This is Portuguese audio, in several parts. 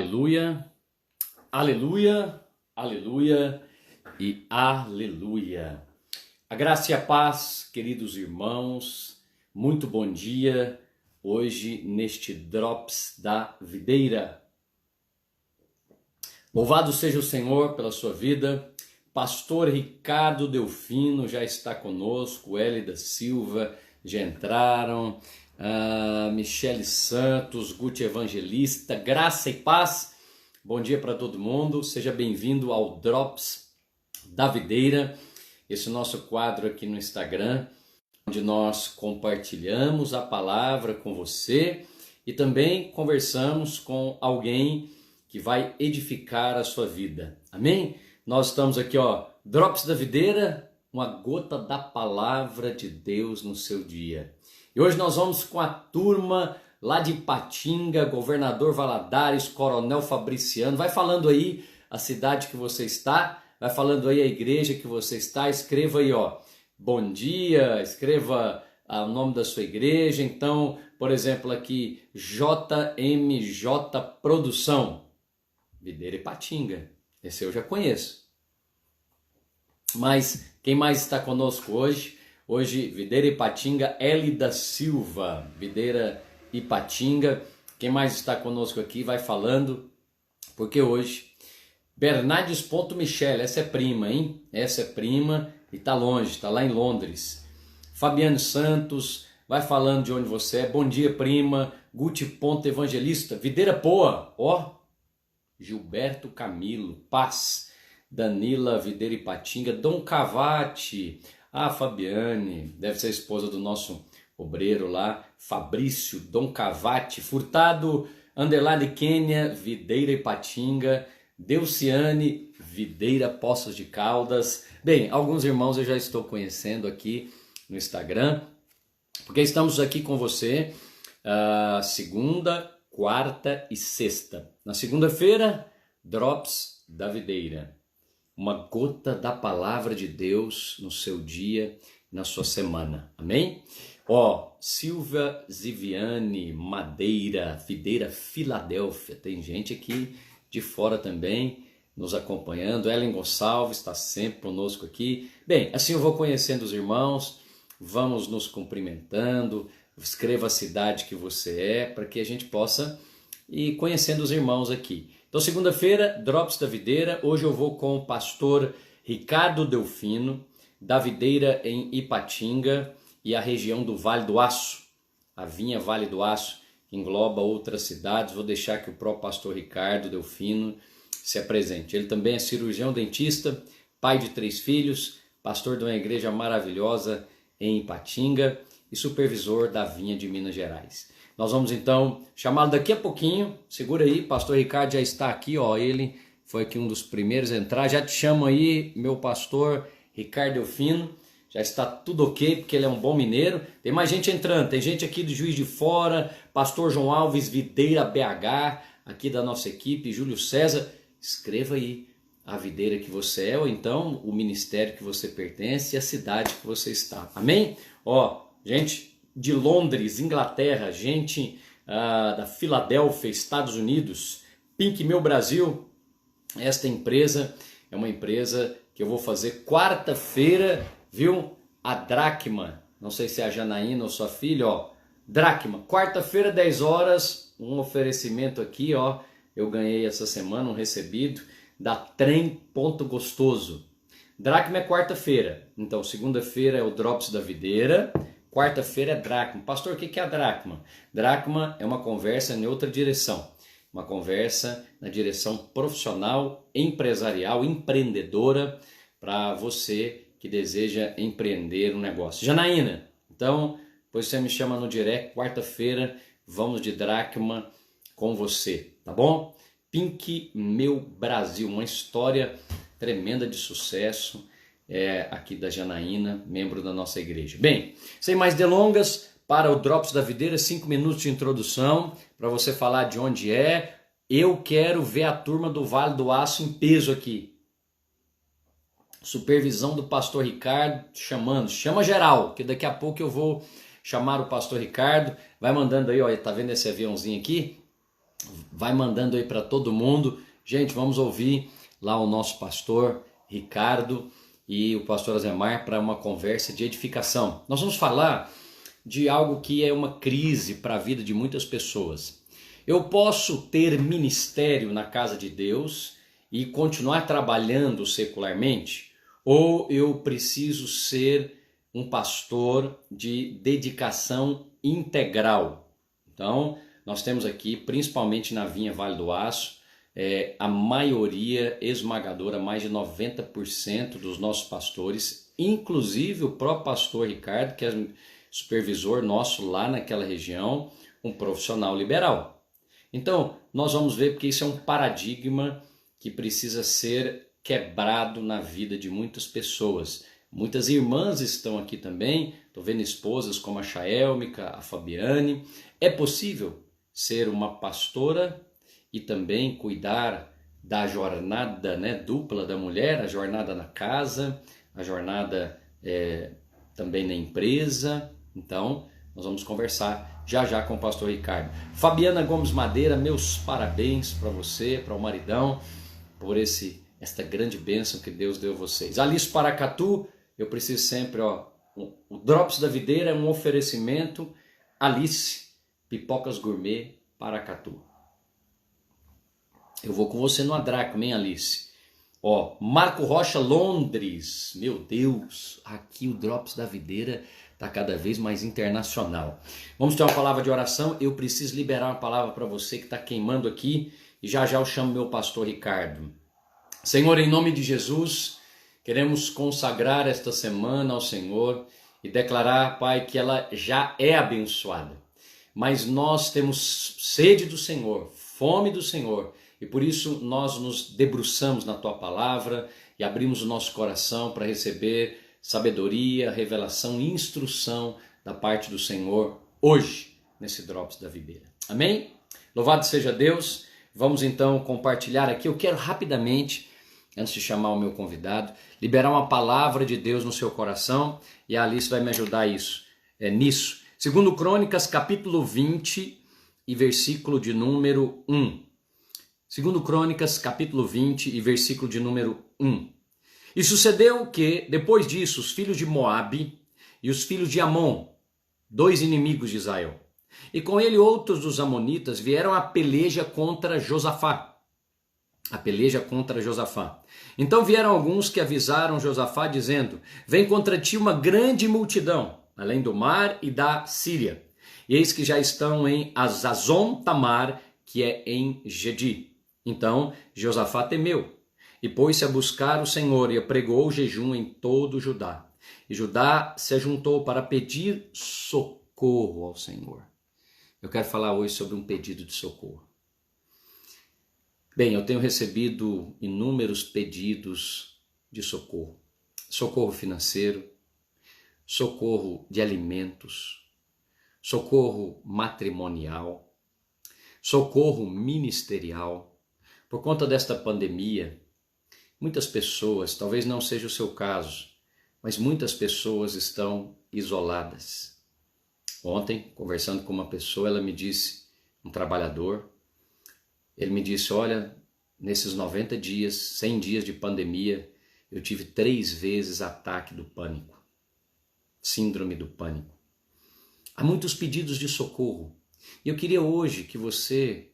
Aleluia, aleluia, aleluia e aleluia. A graça e a paz, queridos irmãos, muito bom dia hoje neste Drops da Videira. Louvado seja o Senhor pela sua vida. Pastor Ricardo Delfino já está conosco, Hélida Silva já entraram, Michele Santos, Guti Evangelista, graça e paz, bom dia para todo mundo, seja bem-vindo ao Drops da Videira, esse nosso quadro aqui no Instagram, onde nós compartilhamos a palavra com você e também conversamos com alguém que vai edificar a sua vida, amém? Nós estamos aqui, Drops da Videira, uma gota da palavra de Deus no seu dia. E hoje nós vamos com a turma lá de Ipatinga, Governador Valadares, Coronel Fabriciano. Vai falando aí a cidade que você está, vai falando aí a igreja que você está. Escreva aí, bom dia, escreva o nome da sua igreja. Então, por exemplo, aqui, JMJ Produção, Videira Ipatinga. Esse eu já conheço. Mas quem mais está conosco hoje? Hoje, Videira Ipatinga, Hélida Silva, Videira Ipatinga. Quem mais está conosco aqui vai falando, porque hoje, Bernardes Michele, essa é prima, hein? Essa é prima e tá longe, tá lá em Londres. Fabiano Santos, vai falando de onde você é. Bom dia, prima. Guti Evangelista, Videira Poa, Gilberto Camilo, Paz. Danila, Videira Ipatinga, Dom Cavati, Fabiane, deve ser a esposa do nosso obreiro lá, Fabrício, Dom Cavati, Furtado, Underline Quênia, Videira Ipatinga, Delciane, Videira Poços de Caldas. Bem, alguns irmãos eu já estou conhecendo aqui no Instagram, porque estamos aqui com você segunda, quarta e sexta. Na segunda-feira, Drops da Videira. Uma gota da palavra de Deus no seu dia, na sua semana. Amém? Silvia Ziviane, Madeira, Videira Filadélfia. Tem gente aqui de fora também nos acompanhando. Ellen Gonçalves está sempre conosco aqui. Bem, assim eu vou conhecendo os irmãos, vamos nos cumprimentando. Escreva a cidade que você é, para que a gente possa ir conhecendo os irmãos aqui. Então, segunda-feira, Drops da Videira. Hoje eu vou com o pastor Ricardo Delfino, da Videira em Ipatinga e a região do Vale do Aço. A Vinha Vale do Aço, que engloba outras cidades. Vou deixar que o próprio pastor Ricardo Delfino se apresente. Ele também é cirurgião dentista, pai de 3 filhos, pastor de uma igreja maravilhosa em Ipatinga e supervisor da Vinha de Minas Gerais. Nós vamos então chamá-lo daqui a pouquinho. Segura aí, pastor Ricardo já está aqui, ele foi aqui um dos primeiros a entrar. Já te chamo aí, meu pastor Ricardo Delfino. Já está tudo ok, porque ele é um bom mineiro. Tem mais gente entrando, tem gente aqui do Juiz de Fora, pastor João Alves, Videira BH, aqui da nossa equipe, Júlio César. Escreva aí a videira que você é, ou então o ministério que você pertence e a cidade que você está. Amém? Gente de Londres, Inglaterra, gente da Filadélfia, Estados Unidos, Pink Meu Brasil. Esta empresa é uma empresa que eu vou fazer quarta-feira, viu? A Dracma, não sei se é a Janaína ou sua filha, Dracma, quarta-feira, 10 horas, um oferecimento aqui, eu ganhei essa semana um recebido da Trem Ponto Gostoso. Dracma é quarta-feira, então segunda-feira é o Drops da Videira, quarta-feira é Dracma. Pastor, o que é a Dracma? Dracma é uma conversa em outra direção. Uma conversa na direção profissional, empresarial, empreendedora, para você que deseja empreender um negócio. Janaína, então, depois você me chama no direct, quarta-feira, vamos de Dracma com você, tá bom? Pink Meu Brasil, uma história tremenda de sucesso, aqui da Janaína, membro da nossa igreja. Bem, sem mais delongas, para o Drops da Videira, 5 minutos de introdução, para você falar de onde é. Eu quero ver a turma do Vale do Aço em peso aqui. Supervisão do pastor Ricardo, chama geral, que daqui a pouco eu vou chamar o pastor Ricardo. Vai mandando aí, tá vendo esse aviãozinho aqui? vai mandando aí para todo mundo. Gente, vamos ouvir lá o nosso pastor Ricardo e o pastor Azemar para uma conversa de edificação. Nós vamos falar de algo que é uma crise para a vida de muitas pessoas. Eu posso ter ministério na casa de Deus e continuar trabalhando secularmente? Ou eu preciso ser um pastor de dedicação integral? Então, nós temos aqui, principalmente na Vinha Vale do Aço, a maioria esmagadora, mais de 90% dos nossos pastores, inclusive o próprio pastor Ricardo, que é supervisor nosso lá naquela região, um profissional liberal. Então, nós vamos ver porque isso é um paradigma que precisa ser quebrado na vida de muitas pessoas. Muitas irmãs estão aqui também, estou vendo esposas como a Chaelmica, a Fabiane. É possível ser uma pastora e também cuidar da jornada, né, dupla da mulher, a jornada na casa, a jornada também na empresa. Então, nós vamos conversar já com o pastor Ricardo. Fabiana Gomes Madeira, meus parabéns para você, para o maridão, por esta grande bênção que Deus deu a vocês. Alice Paracatu, eu preciso sempre, o Drops da Videira é um oferecimento. Alice, Pipocas Gourmet Paracatu. Eu vou com você no Adraco, hein, Alice? Marco Rocha, Londres. Meu Deus, aqui o Drops da Videira está cada vez mais internacional. Vamos ter uma palavra de oração. Eu preciso liberar uma palavra para você que está queimando aqui. E já eu chamo meu pastor Ricardo. Senhor, em nome de Jesus, queremos consagrar esta semana ao Senhor e declarar, Pai, que ela já é abençoada. Mas nós temos sede do Senhor, fome do Senhor. E por isso nós nos debruçamos na Tua Palavra e abrimos o nosso coração para receber sabedoria, revelação e instrução da parte do Senhor hoje, nesse Drops da Videira. Amém? Louvado seja Deus. Vamos então compartilhar aqui. Eu quero rapidamente, antes de chamar o meu convidado, liberar uma palavra de Deus no seu coração e a Alice vai me ajudar nisso. Segundo Crônicas, capítulo 20 e versículo de número 1. Segundo Crônicas, capítulo 20 e versículo de número 1. E sucedeu que, depois disso, os filhos de Moabe e os filhos de Amon, dois inimigos de Israel, e com ele outros dos amonitas, vieram a peleja contra Josafá. Então vieram alguns que avisaram Josafá, dizendo: vem contra ti uma grande multidão, além do mar e da Síria. E eis que já estão em Azazon Tamar, que é em Gedi. Então Josafá temeu e pôs-se a buscar o Senhor e apregou o jejum em todo Judá. E Judá se ajuntou para pedir socorro ao Senhor. Eu quero falar hoje sobre um pedido de socorro. Bem, eu tenho recebido inúmeros pedidos de socorro. Socorro financeiro, socorro de alimentos, socorro matrimonial, socorro ministerial. Por conta desta pandemia, muitas pessoas, talvez não seja o seu caso, mas muitas pessoas estão isoladas. Ontem, conversando com uma pessoa, ela me disse, um trabalhador, ele me disse: olha, nesses 90 dias, 100 dias de pandemia, eu tive 3 vezes ataque do pânico, síndrome do pânico. Há muitos pedidos de socorro. E eu queria hoje que você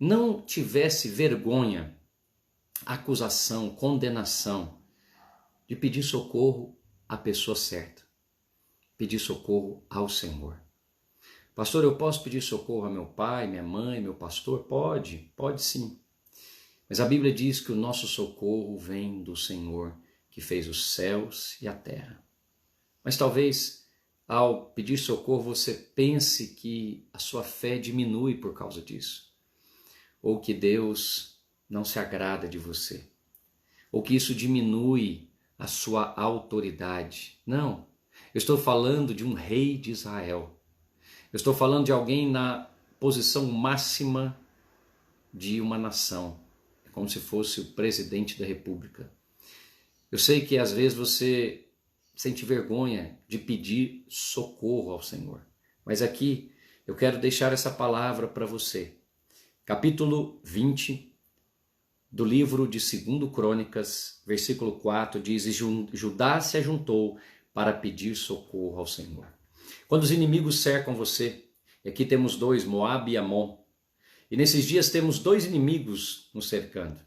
não tivesse vergonha, acusação, condenação de pedir socorro à pessoa certa. Pedir socorro ao Senhor. Pastor, eu posso pedir socorro a meu pai, minha mãe, meu pastor? Pode sim. Mas a Bíblia diz que o nosso socorro vem do Senhor, que fez os céus e a terra. Mas talvez, ao pedir socorro, você pense que a sua fé diminui por causa disso. Ou que Deus não se agrada de você. Ou que isso diminui a sua autoridade. Não, eu estou falando de um rei de Israel. Eu estou falando de alguém na posição máxima de uma nação. É como se fosse o presidente da república. Eu sei que às vezes você sente vergonha de pedir socorro ao Senhor. Mas aqui eu quero deixar essa palavra para você. capítulo 20 do livro de 2 Crônicas, versículo 4, diz: "E Judá se ajuntou para pedir socorro ao Senhor." Quando os inimigos cercam você, e aqui temos dois, Moabe e Amon, e nesses dias temos dois inimigos nos cercando.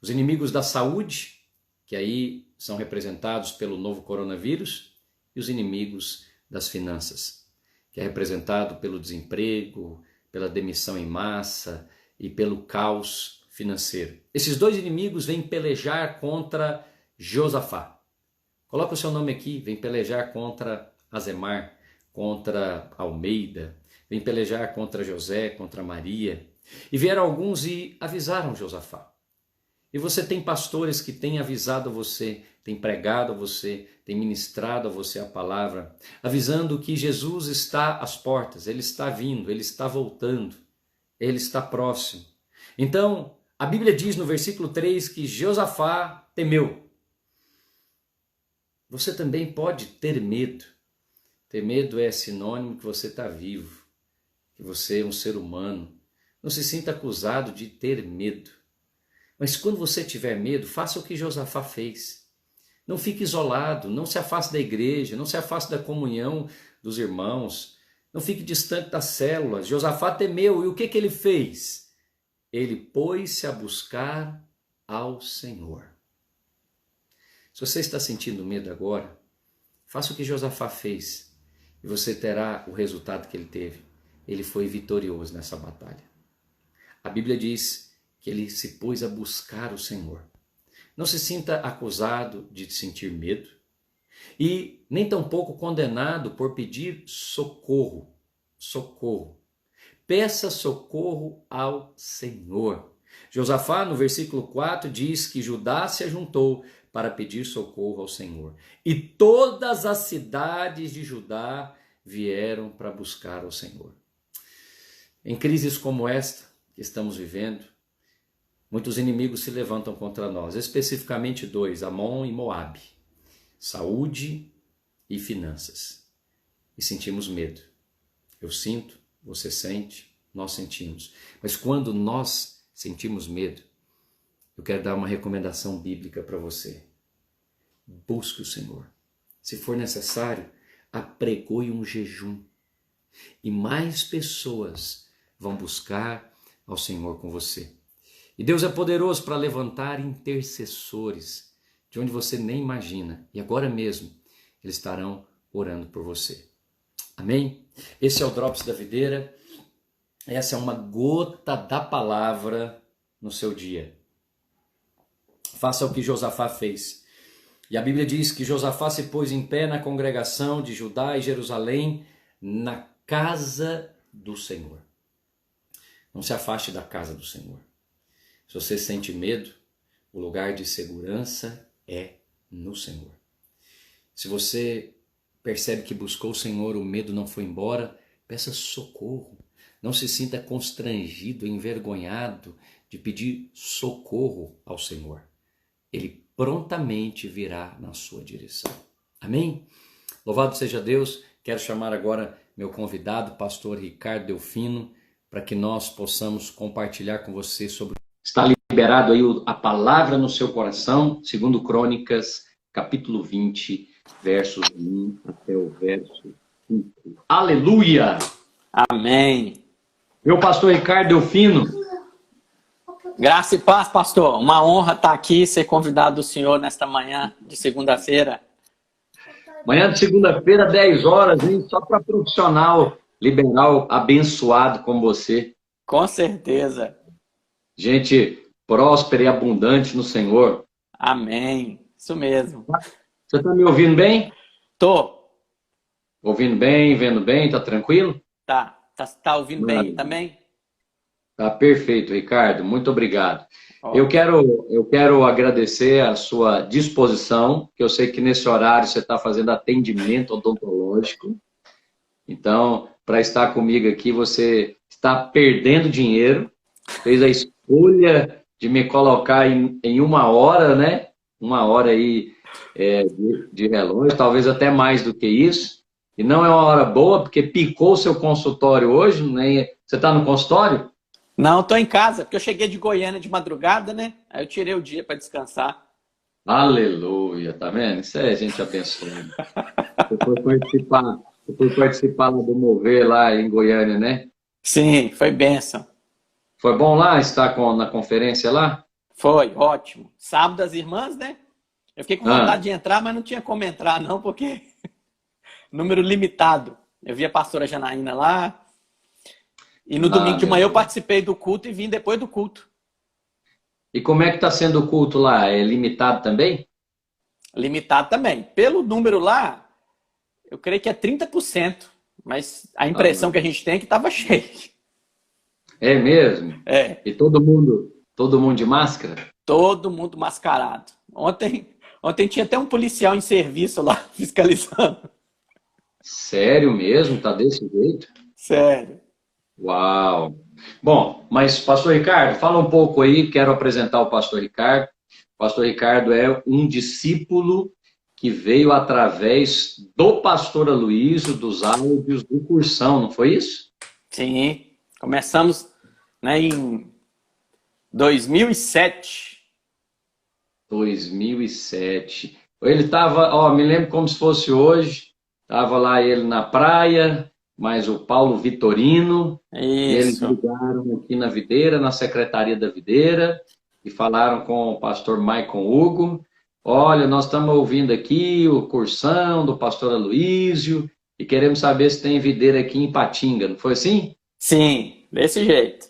Os inimigos da saúde, que aí são representados pelo novo coronavírus, e os inimigos das finanças, que é representado pelo desemprego, pela demissão em massa e pelo caos financeiro. Esses dois inimigos vêm pelejar contra Josafá. Coloca o seu nome aqui, vem pelejar contra Azemar, contra Almeida, vem pelejar contra José, contra Maria. E vieram alguns e avisaram Josafá. E você tem pastores que têm avisado você, têm pregado a você, têm ministrado a você a palavra, avisando que Jesus está às portas, Ele está vindo, Ele está voltando, Ele está próximo. Então, a Bíblia diz no versículo 3 que Josafá temeu. Você também pode ter medo. Ter medo é sinônimo que você está vivo, que você é um ser humano. Não se sinta acusado de ter medo. Mas quando você tiver medo, faça o que Josafá fez. Não fique isolado, não se afaste da igreja, não se afaste da comunhão dos irmãos, não fique distante das células. Josafá temeu, e o que ele fez? Ele pôs-se a buscar ao Senhor. Se você está sentindo medo agora, faça o que Josafá fez e você terá o resultado que ele teve. Ele foi vitorioso nessa batalha. A Bíblia diz que ele se pôs a buscar o Senhor. Não se sinta acusado de sentir medo e nem tampouco condenado por pedir socorro. Socorro. Peça socorro ao Senhor. Josafá, no versículo 4, diz que Judá se ajuntou para pedir socorro ao Senhor. E todas as cidades de Judá vieram para buscar ao Senhor. Em crises como esta que estamos vivendo, muitos inimigos se levantam contra nós, especificamente dois, Amon e Moabe, saúde e finanças. E sentimos medo. Eu sinto, você sente, nós sentimos. Mas quando nós sentimos medo, eu quero dar uma recomendação bíblica para você. Busque o Senhor. Se for necessário, apregoe um jejum. E mais pessoas vão buscar ao Senhor com você. E Deus é poderoso para levantar intercessores de onde você nem imagina. E agora mesmo, eles estarão orando por você. Amém? Esse é o Drops da Videira. Essa é uma gota da palavra no seu dia. Faça o que Josafá fez. E a Bíblia diz que Josafá se pôs em pé na congregação de Judá e Jerusalém, na casa do Senhor. Não se afaste da casa do Senhor. Se você sente medo, o lugar de segurança é no Senhor. Se você percebe que buscou o Senhor, o medo não foi embora, peça socorro. Não se sinta constrangido, envergonhado de pedir socorro ao Senhor. Ele prontamente virá na sua direção. Amém? Louvado seja Deus. Quero chamar agora meu convidado, pastor Ricardo Delfino, para que nós possamos compartilhar com você sobre... Está liberado aí a palavra no seu coração, 2 Crônicas, capítulo 20, versos 1 até o verso 5. Aleluia! Amém. Meu pastor Ricardo Delfino. Graça e paz, pastor. Uma honra estar aqui, ser convidado do senhor nesta manhã de segunda-feira. Manhã de segunda-feira, 10 horas, hein? Só para profissional liberal abençoado como você. Com certeza. Gente próspera e abundante no Senhor. Amém. Isso mesmo. Você está me ouvindo bem? Tô. Ouvindo bem, vendo bem, tá tranquilo? Tá ouvindo bem também? Tá perfeito, Ricardo. Muito obrigado. Ó. Eu quero agradecer a sua disposição, que eu sei que nesse horário você está fazendo atendimento odontológico. Então, para estar comigo aqui, você está perdendo dinheiro, fez a escolha de me colocar em 1 hora, né? 1 hora aí de relógio, talvez até mais do que isso. E não é uma hora boa, porque picou o seu consultório hoje, né? Você está no consultório? Não, tô em casa, porque eu cheguei de Goiânia de madrugada, né? Aí eu tirei o dia para descansar. Aleluia, tá vendo? Isso é gente abençoada. Você foi participar, você foi participar lá do Mover lá em Goiânia, né? Sim, foi bênção. Foi bom lá estar na conferência lá? Foi, ótimo. Sábado das irmãs, né? Eu fiquei com Ah, vontade de entrar, mas não tinha como entrar, não, porque número limitado. Eu vi a pastora Janaína lá. E no domingo de manhã eu aleluia. participei do culto e vim depois do culto. E como é que está sendo o culto lá? É limitado também? Limitado também. Pelo número lá, eu creio que é 30%. Mas a Ah, impressão que a gente tem é que estava cheio. é mesmo? É, E todo mundo de máscara? todo mundo mascarado. Ontem tinha até um policial em serviço lá, fiscalizando. Sério mesmo? Tá desse jeito? Sério. Uau! Bom, mas Pastor Ricardo, fala um pouco aí, quero apresentar o Pastor Ricardo. O Pastor Ricardo é um discípulo que veio através do Pastor Aloysio, dos áudios do Cursão, não foi isso? Sim. Começamos, né, em 2007. 2007. Ele estava, ó, me lembro como se fosse hoje, estava lá ele na praia, mais o Paulo Vitorino, e eles Isso. ligaram aqui na Videira, na Secretaria da Videira, e falaram com o pastor Maicon Hugo, olha, nós estamos ouvindo aqui o cursão do pastor Aloysio, e queremos saber se tem videira aqui em Patinga, não foi assim? Sim, desse jeito.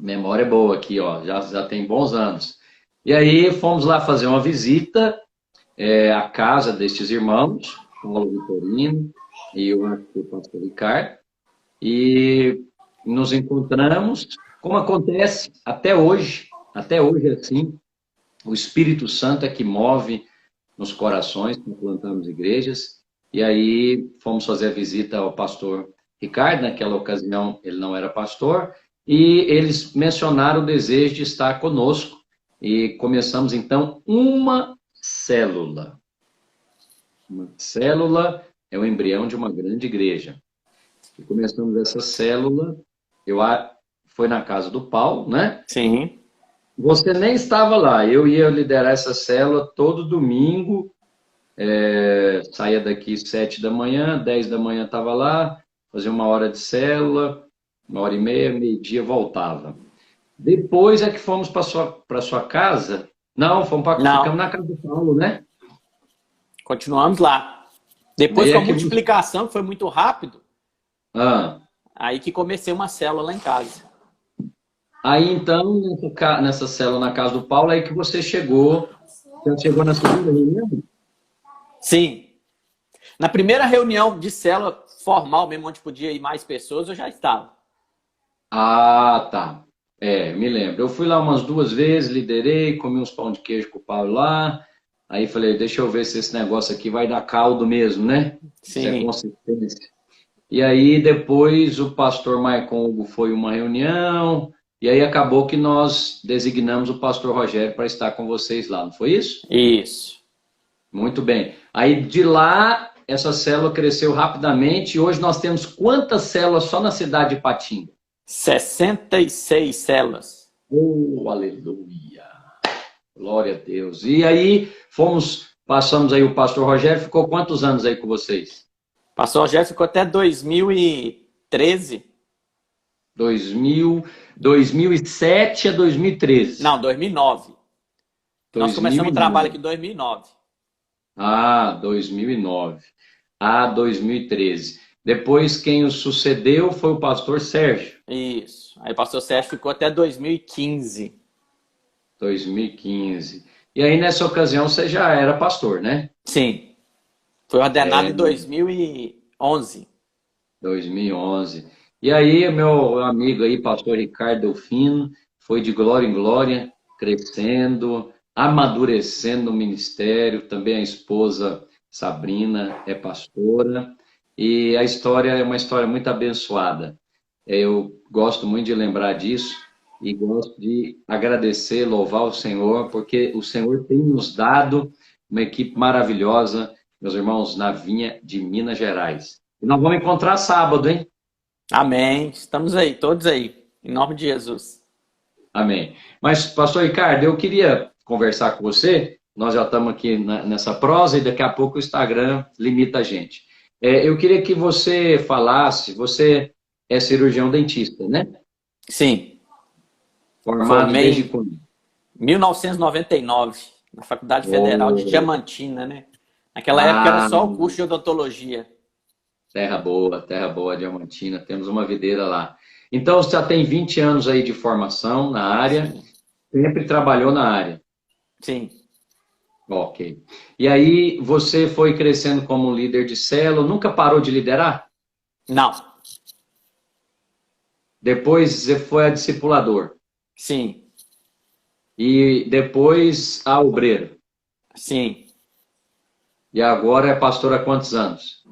Memória boa aqui, ó, já tem bons anos. E aí fomos lá fazer uma visita à casa destes irmãos, Paulo Vitorino e eu acho que o pastor Ricardo, e nos encontramos, como acontece até hoje é assim, o Espírito Santo é que move nos corações, quando plantamos igrejas, e aí fomos fazer a visita ao pastor Ricardo, naquela ocasião ele não era pastor, e eles mencionaram o desejo de estar conosco, e começamos então uma célula. Uma célula é o embrião de uma grande igreja. E começamos essa célula, foi na casa do Paulo, né? Sim. Você nem estava lá, eu ia liderar essa célula todo domingo, saía daqui 7 da manhã, 10 da manhã estava lá, fazia uma hora de célula, uma hora e meia, meio-dia voltava. Depois é que fomos para sua casa, não, ficamos Não, na casa do Paulo, né? continuamos lá. Depois, Aí com a é que... multiplicação, que foi muito rápido, Ah, aí que comecei uma célula lá em casa. aí então, nessa célula na casa do Paulo, é aí que você chegou, já chegou na segunda reunião? Sim. Na primeira reunião de célula formal, mesmo onde podia ir mais pessoas, eu já estava. Ah, tá. Me lembro. Eu fui lá umas 2 vezes, liderei, comi uns pão de queijo com o Paulo lá. Aí falei, deixa eu ver se esse negócio aqui vai dar caldo mesmo, né? Se é Sim. consistência. E aí depois o pastor Maicon Hugo foi uma reunião, e aí acabou que nós designamos o pastor Rogério para estar com vocês lá, não foi isso? Isso. Muito bem. Aí de lá, essa célula cresceu rapidamente, e hoje nós temos quantas células só na cidade de Patinga? 66 células. Oh, aleluia! Glória a Deus. E aí passamos aí o pastor Rogério, ficou quantos anos aí com vocês? Pastor Rogério ficou até 2013. 2007 a 2013. Não, 2009. Nós começamos o trabalho aqui 2009. em 2009. Ah, 2009. Ah, 2013. Depois quem o sucedeu foi o pastor Sérgio, Isso. Aí o pastor Sérgio ficou até 2015. 2015. E aí nessa ocasião você já era pastor, né? Sim. Foi ordenado É, em 2011. 2011. E aí, meu amigo aí, pastor Ricardo Delfino, foi de glória em glória, crescendo, amadurecendo no ministério. Também a esposa Sabrina é pastora. E a história é uma história muito abençoada. Eu gosto muito de lembrar disso e gosto de agradecer, louvar o Senhor, porque o Senhor tem nos dado uma equipe maravilhosa, meus irmãos, na Vinha de Minas Gerais. E nós vamos encontrar sábado, hein? Amém. Estamos aí, todos aí. Em nome de Jesus. Amém. Mas, pastor Ricardo, eu queria conversar com você. Nós já estamos aqui nessa prosa e daqui a pouco o Instagram limita a gente. Eu queria que você falasse, você é cirurgião dentista, né? Sim. Formado Formei desde em quando? 1999, na Faculdade Federal de Oh, Diamantina, né? Naquela época era ah, só o curso de odontologia. terra boa, Diamantina. Temos uma videira lá. Então, você já tem 20 anos aí de formação na área, Sim. sempre trabalhou na área. Sim. Ok. E aí, você foi crescendo como líder de célula, nunca parou de liderar? Não. Depois você foi a discipulador. Sim. E depois a obreiro. Sim. E agora é pastor há quantos anos?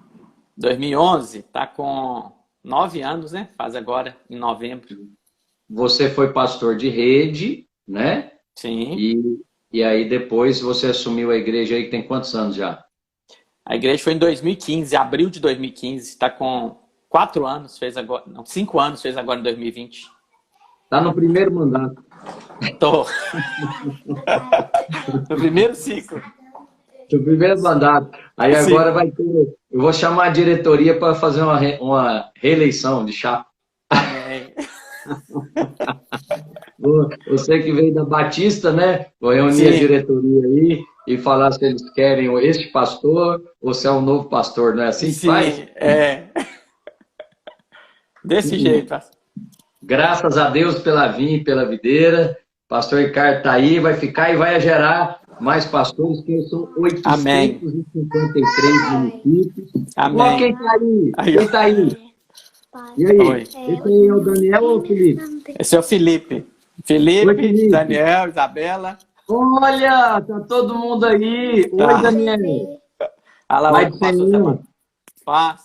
2011, tá com 9 anos, né? Faz agora, em novembro. Você foi pastor de rede, né? Sim. E aí depois você assumiu a igreja aí que tem quantos anos já? A igreja foi em 2015, abril de 2015. Está com 4 anos, fez agora. Não, 5 anos, fez agora em 2020. Tá no primeiro mandato. Tô. No primeiro ciclo. No primeiro mandato. Aí Sim. agora vai ter. Eu vou chamar a diretoria para fazer uma reeleição de chapa. Amém. Você que veio da Batista, né? Vou reunir a Sim. diretoria aí e falar se eles querem este pastor ou se é um novo pastor, não é assim que faz? Sim. Desse jeito, pastor. Graças a Deus pela vinha e pela videira. Pastor Ricardo está aí, vai ficar e vai gerar mais pastores, que são Amém. 853 municípios. Ó, Amém. quem está aí? Aí, Quem ó. está aí? E aí? Oi. Esse aí é o Daniel ou o Felipe? Esse é o Felipe. Oi, Felipe, Felipe. Daniel, Isabela. Olha, tá todo mundo aí. Oi, Tá. Daniel. Olha lá, Pai oi do pro pastor também. Senhor. Paz.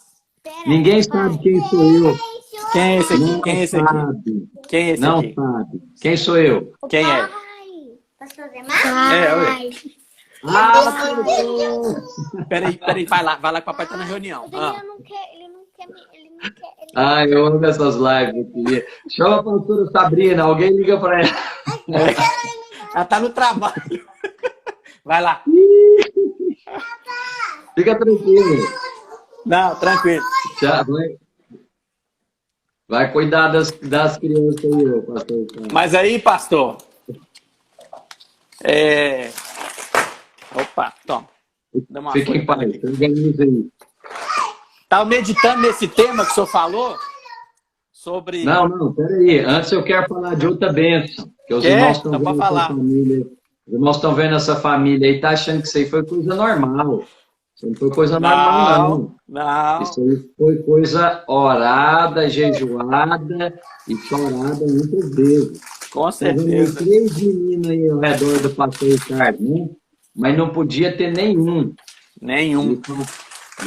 Ninguém sabe quem sou eu. Quem é esse aqui? Quem Não é esse aqui? sabe. Quem é esse Não aqui? sabe. Quem sou eu? Quem é? Posso fazer mais? Oi. Ah, perdão. Peraí, vai lá que o papai tá na reunião. O Daniel não quer, ele não quer, ele não quer. Ah, eu amo essas lives. Eu queria. Chama a pastora Sabrina. Alguém liga para ela. Ela tá no trabalho. Vai lá. Fica tranquilo. Não, tranquilo. Já vai cuidar das crianças aí, ô, pastor. Mas aí, pastor. Opa, toma. Dá uma Fique em folha paz. aqui. Organiza aí. Tava meditando nesse tema que o senhor falou sobre. Não, peraí. Antes eu quero falar de outra bênção. Que os Quer? irmãos estão Então pode vendo essa falar. família. Os irmãos estão vendo essa família aí, tá achando que isso aí foi coisa normal. Isso não foi coisa normal, não. Isso Não. aí foi coisa orada, jejuada e chorada muitas vezes. Com Nós vemos certeza. 3 meninos aí ao redor do pastor Ricardo, né? Mas não podia ter nenhum. Nenhum.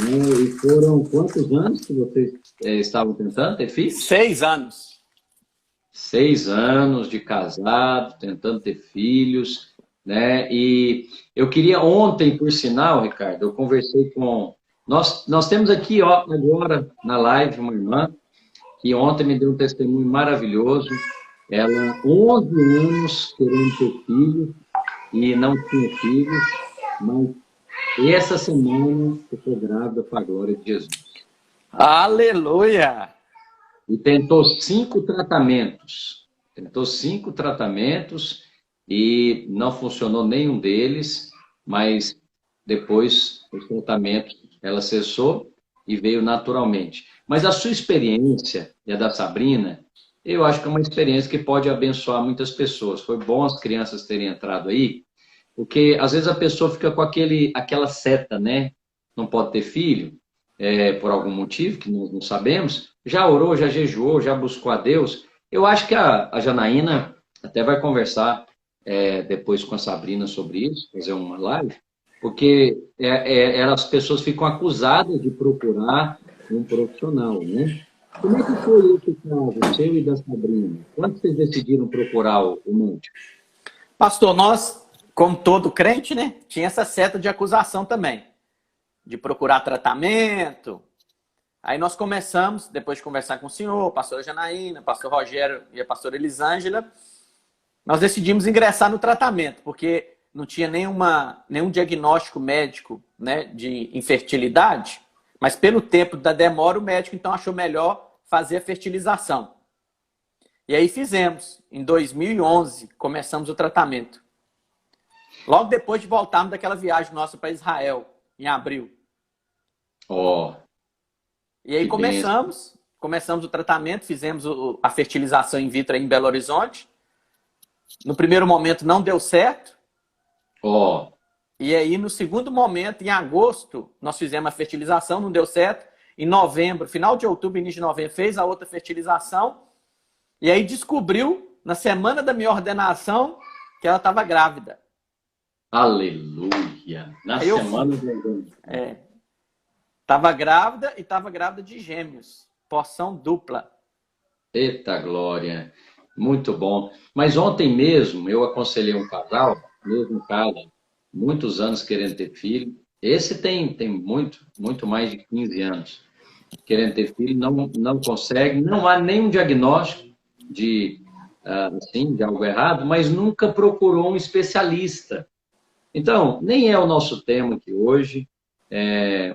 E foram quantos anos que vocês estavam tentando ter filhos? 6 anos. 6 anos de casado, tentando ter filhos, né? E eu queria ontem, por sinal, Ricardo, eu conversei com... Nós temos aqui, ó, agora, na live, uma irmã, que ontem me deu um testemunho maravilhoso. Ela, 11 anos, querendo ter filho, e não tinha filhos, mas essa semana ficou grávida para a glória de Jesus. Aleluia! E tentou 5 tratamentos. E não funcionou nenhum deles, mas depois os tratamentos ela cessou e veio naturalmente. Mas a sua experiência e a da Sabrina, eu acho que é uma experiência que pode abençoar muitas pessoas. Foi bom as crianças terem entrado aí, porque às vezes a pessoa fica com aquela seta, né? Não pode ter filho, por algum motivo que nós não sabemos. Já orou, já jejuou, já buscou a Deus. Eu acho que a Janaína até vai conversar depois com a Sabrina sobre isso, fazer uma live, porque as pessoas ficam acusadas de procurar um profissional, né? Como é que foi esse caso, seu e da Sabrina? Quando vocês decidiram procurar o médico? Pastor, nós, como todo crente, né, tinha essa seta de acusação também, de procurar tratamento, Aí nós começamos, depois de conversar com o senhor, a pastora Janaína, o pastor Rogério e a pastora Elisângela, nós decidimos ingressar no tratamento, porque não tinha nenhum diagnóstico médico, né, de infertilidade, mas pelo tempo da demora, o médico então achou melhor fazer a fertilização. E aí fizemos. Em 2011, começamos o tratamento. Logo depois de voltarmos daquela viagem nossa para Israel, em abril. Ó. E aí começamos o tratamento, fizemos a fertilização in vitro em Belo Horizonte. No primeiro momento não deu certo. Ó. E aí no segundo momento, em agosto, nós fizemos a fertilização, não deu certo. Em novembro, final de outubro, início de novembro, fez a outra fertilização. E aí descobriu, na semana da minha ordenação, que ela estava grávida. Aleluia! Na aí semana estava grávida e estava grávida de gêmeos. Porção dupla. Eita glória! Muito bom. Mas ontem mesmo eu aconselhei um casal, mesmo cara, muitos anos querendo ter filho. Esse tem muito mais de 15 anos querendo ter filho, não consegue, não há nenhum diagnóstico de algo errado, mas nunca procurou um especialista. Então, nem é o nosso tema aqui hoje,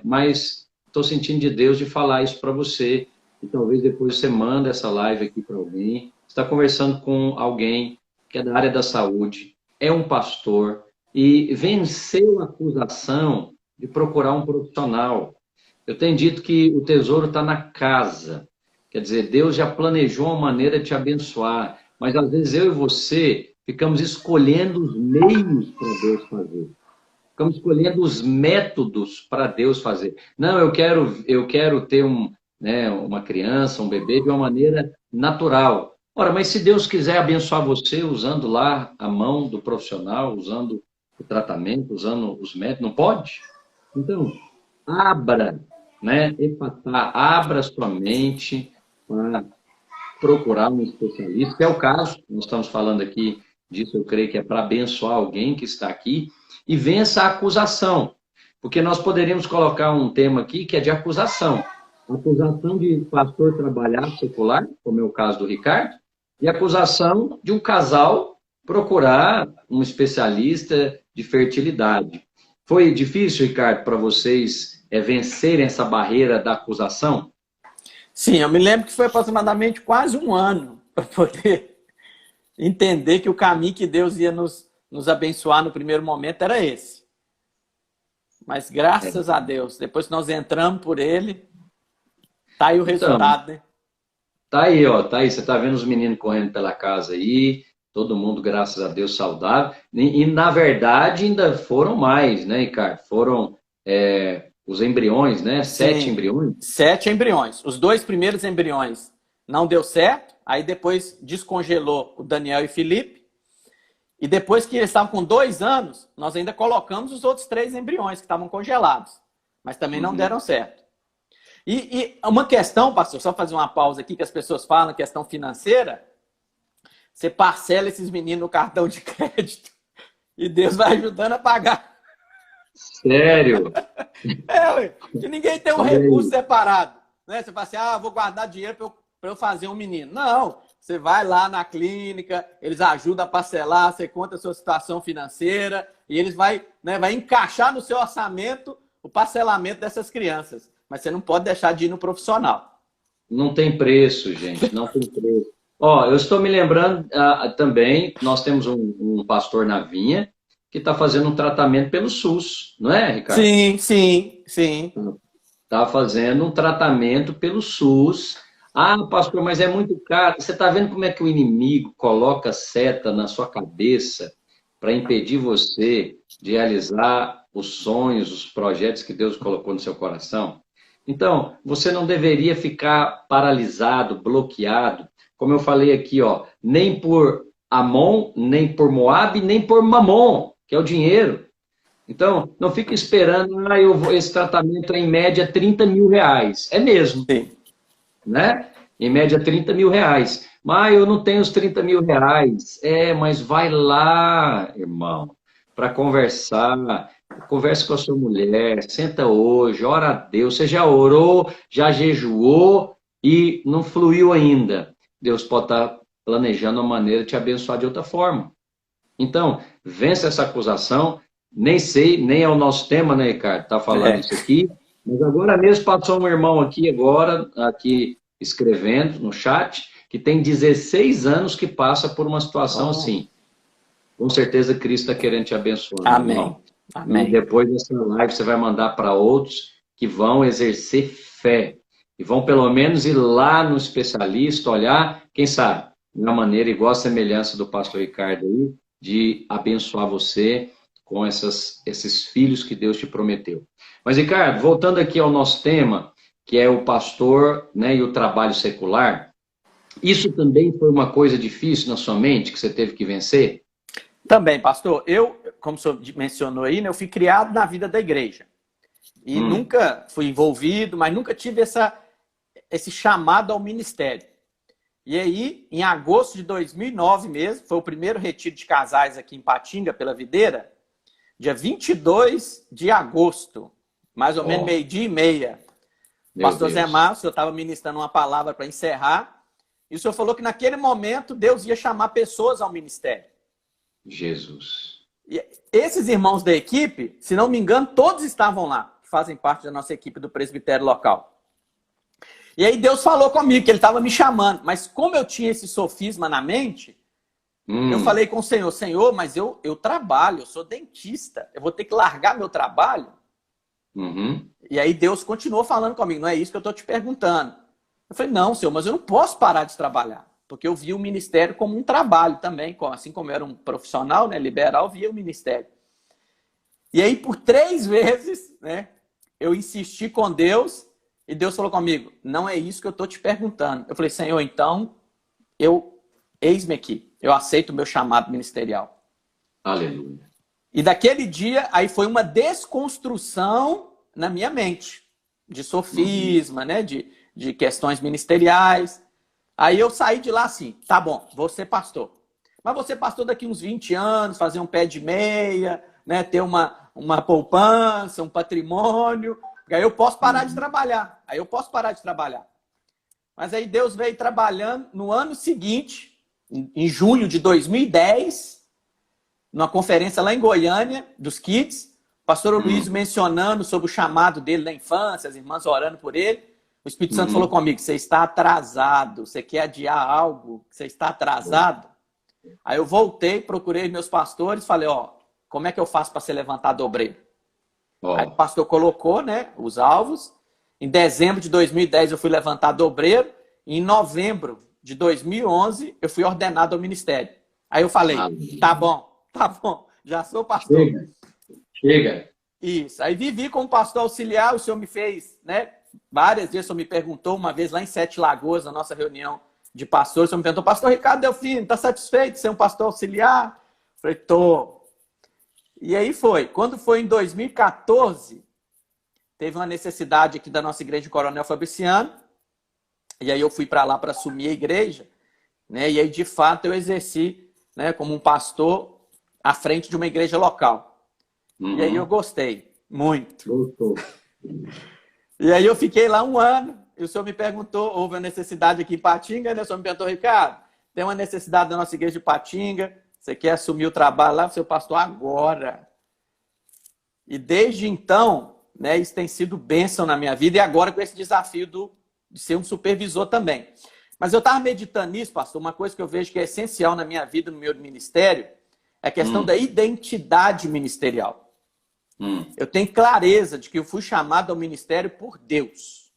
mas estou sentindo de Deus de falar isso para você, e talvez depois você manda essa live aqui para alguém. Você está conversando com alguém que é da área da saúde, é um pastor, e venceu a acusação de procurar um profissional. Eu tenho dito que o tesouro está na casa. Quer dizer, Deus já planejou uma maneira de te abençoar, mas às vezes eu e você ficamos escolhendo os meios para Deus fazer. Ficamos escolhendo os métodos para Deus fazer. Não, eu quero ter uma criança, um bebê de uma maneira natural. Ora, mas se Deus quiser abençoar você usando lá a mão do profissional, usando o tratamento, usando os métodos, não pode? Então, abra sua mente para procurar um especialista, que é o caso, nós estamos falando aqui disso, eu creio que é para abençoar alguém que está aqui, e vença a acusação, porque nós poderíamos colocar um tema aqui que é de acusação. Acusação de pastor trabalhar secular, como é o caso do Ricardo, e acusação de um casal procurar um especialista de fertilidade. Foi difícil, Ricardo, para vocês vencerem essa barreira da acusação? Sim, eu me lembro que foi aproximadamente quase um ano para poder entender que o caminho que Deus ia nos abençoar no primeiro momento era esse. Mas graças a Deus, depois que nós entramos por ele, tá aí o resultado, né? Tá aí, ó, tá aí. Você tá vendo os meninos correndo pela casa aí, todo mundo, graças a Deus, saudável. E na verdade, ainda foram mais, né, Ricardo? Foram os embriões, né? Sim, 7 embriões? 7 embriões. Os 2 primeiros embriões não deu certo, aí depois descongelou o Daniel e Felipe, e depois que eles estavam com 2 anos, nós ainda colocamos os outros 3 embriões que estavam congelados, mas também não deram certo. E uma questão, pastor, só fazer uma pausa aqui, que as pessoas falam, questão financeira, você parcela esses meninos no cartão de crédito e Deus vai ajudando a pagar. Sério? Ué, que ninguém tem um recurso separado. Né? Você fala assim, vou guardar dinheiro para eu fazer um menino. Não, você vai lá na clínica, eles ajudam a parcelar, você conta a sua situação financeira e eles vai encaixar no seu orçamento o parcelamento dessas crianças. Mas você não pode deixar de ir no profissional. Não tem preço, gente, não tem preço. Ó, eu estou me lembrando também, nós temos um pastor na Vinha que está fazendo um tratamento pelo SUS, não é, Ricardo? Sim. Está fazendo um tratamento pelo SUS. Pastor, mas é muito caro. Você está vendo como é que o inimigo coloca seta na sua cabeça para impedir você de realizar os sonhos, os projetos que Deus colocou no seu coração? Então, você não deveria ficar paralisado, bloqueado, como eu falei aqui, ó, nem por Amon, nem por Moabe, nem por Mamon, que é o dinheiro. Então, não fique esperando, esse tratamento é em média 30 mil reais. É mesmo. Sim. Né? Em média 30 mil reais. Mas eu não tenho os 30 mil reais. Mas vai lá, irmão, para conversar, converse com a sua mulher, senta hoje, ora a Deus. Você já orou, já jejuou e não fluiu ainda. Deus pode estar planejando uma maneira de te abençoar de outra forma. Então, vence essa acusação. Nem sei, nem é o nosso tema, né, Ricardo? Tá falando isso aqui. Mas agora mesmo passou um irmão aqui agora, aqui escrevendo no chat, que tem 16 anos que passa por uma situação assim. Com certeza Cristo está querendo te abençoar. Amém. Irmão. Amém. E depois dessa live você vai mandar para outros que vão exercer fé. E vão pelo menos ir lá no especialista, olhar, quem sabe, de uma maneira igual a semelhança do pastor Ricardo aí, de abençoar você com esses filhos que Deus te prometeu. Mas, Ricardo, voltando aqui ao nosso tema, que é o pastor, né, e o trabalho secular, isso também foi uma coisa difícil na sua mente, que você teve que vencer? Também, pastor. Eu, como o senhor mencionou aí, né, eu fui criado na vida da igreja. E nunca fui envolvido, mas nunca tive esse chamado ao ministério. E aí, em agosto de 2009 mesmo, foi o primeiro retiro de casais aqui em Patinga, pela Videira, dia 22 de agosto, mais ou menos meio-dia e meia. Pastor Zé Márcio, o senhor estava ministrando uma palavra para encerrar, e o senhor falou que naquele momento Deus ia chamar pessoas ao ministério. Jesus. E esses irmãos da equipe, se não me engano, todos estavam lá, que fazem parte da nossa equipe do presbitério local. E aí Deus falou comigo que ele estava me chamando, mas como eu tinha esse sofisma na mente, eu falei com o Senhor, Senhor, mas eu trabalho, eu sou dentista, eu vou ter que largar meu trabalho? E aí Deus continuou falando comigo, não é isso que eu estou te perguntando. Eu falei, não, Senhor, mas eu não posso parar de trabalhar, porque eu vi o ministério como um trabalho também, assim como eu era um profissional, né, liberal, via o ministério. E aí por 3 vezes, né, eu insisti com Deus, e Deus falou comigo, não é isso que eu estou te perguntando. Eu falei, Senhor, então, eis-me aqui. Eu aceito o meu chamado ministerial. Aleluia. E daquele dia, aí foi uma desconstrução na minha mente. De sofisma, né? De questões ministeriais. Aí eu saí de lá assim, tá bom, vou ser pastor. Mas vou ser pastor daqui uns 20 anos, fazer um pé de meia, né? Ter uma poupança, um patrimônio. Aí eu posso parar de trabalhar. Mas aí Deus veio trabalhando no ano seguinte, em junho de 2010, numa conferência lá em Goiânia, dos Kids, o pastor Luiz mencionando sobre o chamado dele na infância, as irmãs orando por ele. O Espírito Santo falou comigo, você está atrasado, você quer adiar algo, você está atrasado. Aí eu voltei, procurei meus pastores, falei, como é que eu faço para ser levantado obreiro? Aí o pastor colocou, né, os alvos. Em dezembro de 2010 eu fui levantado obreiro. E em novembro de 2011 eu fui ordenado ao ministério. Aí eu falei, tá bom, já sou pastor. Chega. Isso. Aí vivi como pastor auxiliar, o senhor me fez, né, várias vezes o senhor me perguntou, uma vez lá em Sete Lagoas, na nossa reunião de pastores, o senhor me perguntou, pastor Ricardo Delfino, está satisfeito de ser um pastor auxiliar? Eu falei, tô. E aí foi. Quando foi em 2014, teve uma necessidade aqui da nossa igreja de Coronel Fabriciano. E aí eu fui para lá para assumir a igreja. Né? E aí, de fato, eu exerci, né, como um pastor à frente de uma igreja local. E aí eu gostei. Muito. E aí eu fiquei lá 1 ano. E o senhor me perguntou, houve uma necessidade aqui em Patinga, né? O senhor me perguntou, Ricardo, tem uma necessidade da nossa igreja de Patinga. Você quer assumir o trabalho lá, seu pastor, agora. E desde então, né, isso tem sido bênção na minha vida. E agora com esse desafio de ser um supervisor também. Mas eu estava meditando nisso, pastor. Uma coisa que eu vejo que é essencial na minha vida, no meu ministério, é a questão da identidade ministerial. Eu tenho clareza de que eu fui chamado ao ministério por Deus.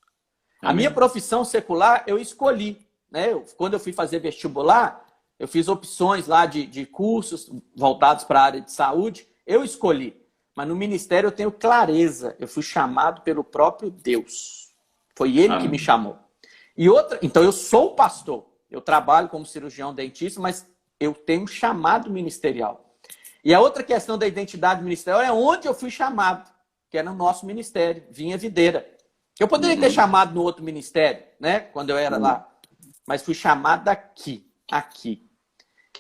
Amém. A minha profissão secular eu escolhi. Né? Quando eu fui fazer vestibular, eu fiz opções lá de cursos voltados para a área de saúde. Eu escolhi. Mas no ministério eu tenho clareza. Eu fui chamado pelo próprio Deus. Foi Ele que me chamou. E outra, então eu sou pastor. Eu trabalho como cirurgião dentista, mas eu tenho um chamado ministerial. E a outra questão da identidade ministerial é onde eu fui chamado, que é no nosso ministério, Vinha Videira. Eu poderia ter chamado no outro ministério, né? Quando eu era lá. Mas fui chamado aqui.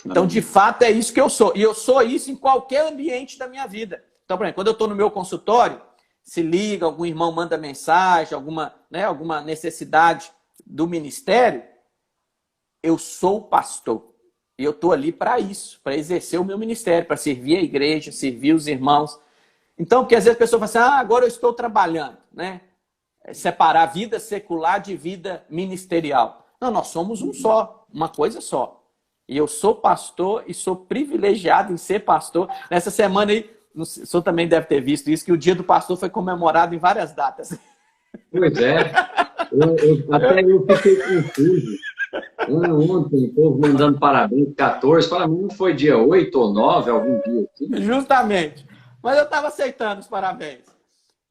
Então, de fato, é isso que eu sou. E eu sou isso em qualquer ambiente da minha vida. Então, por exemplo, quando eu estou no meu consultório, se liga, algum irmão manda mensagem, alguma necessidade do ministério, eu sou pastor. E eu estou ali para isso, para exercer o meu ministério, para servir a igreja, servir os irmãos. Então, porque às vezes a pessoa fala assim, agora eu estou trabalhando, né? Separar vida secular de vida ministerial. Não, nós somos um só, uma coisa só. E eu sou pastor e sou privilegiado em ser pastor. Nessa semana aí, o senhor também deve ter visto isso, que o dia do pastor foi comemorado em várias datas. Pois é. Até eu fiquei confuso. Ontem, o povo mandando parabéns, 14. Fala, não foi dia 8 ou 9, algum dia assim? Justamente. Mas eu estava aceitando os parabéns.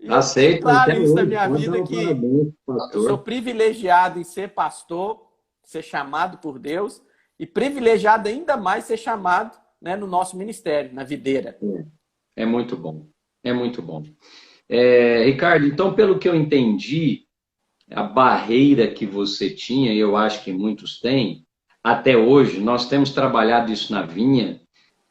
Aceito. Claro, isso da minha vida que parabéns, eu sou privilegiado em ser pastor, ser chamado por Deus, e privilegiado ainda mais ser chamado, né, no nosso ministério, na videira. É muito bom. É muito bom. Ricardo, então, pelo que eu entendi, a barreira que você tinha, e eu acho que muitos têm, até hoje, nós temos trabalhado isso na Vinha,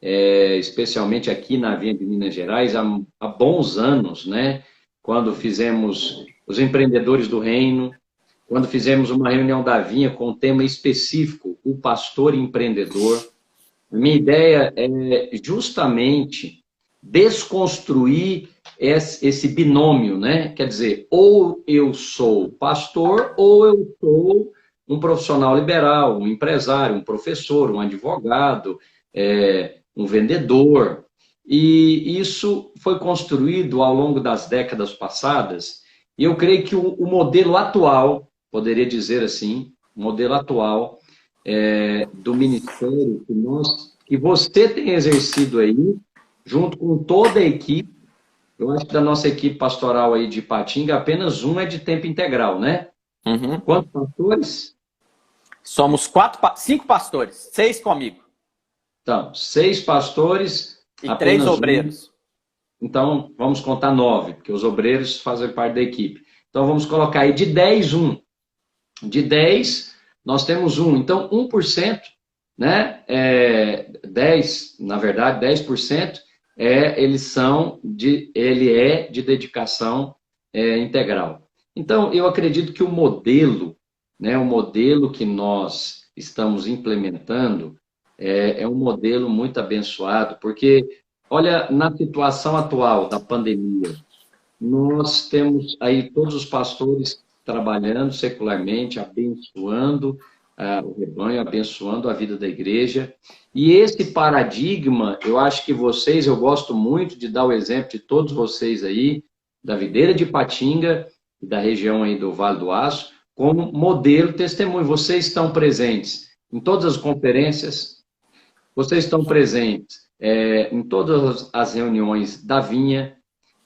especialmente aqui na Vinha de Minas Gerais, há bons anos, né? Quando fizemos os empreendedores do reino, quando fizemos uma reunião da Vinha com um tema específico, o pastor empreendedor. A minha ideia é justamente desconstruir esse binômio, né? Quer dizer, ou eu sou pastor, ou eu sou um profissional liberal, um empresário, um professor, um advogado, um vendedor. E isso foi construído ao longo das décadas passadas, e eu creio que o modelo atual, poderia dizer assim, o modelo atual do ministério que você tem exercido aí, junto com toda a equipe. Eu acho que da nossa equipe pastoral aí de Ipatinga, apenas um é de tempo integral, né? Uhum. Quantos pastores? Somos 5 pastores, 6 comigo. Então, 6 pastores e 3 obreiros. Então, vamos contar 9, porque os obreiros fazem parte da equipe. Então, vamos colocar aí de 10, 1. De 10, nós temos 1. Então, 1%, né? 10%, 10%, ele é de dedicação integral. Então, eu acredito que o modelo, né, o modelo que nós estamos implementando é um modelo muito abençoado, porque, olha, na situação atual da pandemia, nós temos aí todos os pastores trabalhando secularmente, abençoando o rebanho, abençoando a vida da igreja. E esse paradigma, eu acho que eu gosto muito de dar o exemplo de todos vocês aí, da videira de Ipatinga e da região aí do Vale do Aço, como modelo testemunho. Vocês estão presentes em todas as conferências, vocês estão presentes em todas as reuniões da Vinha,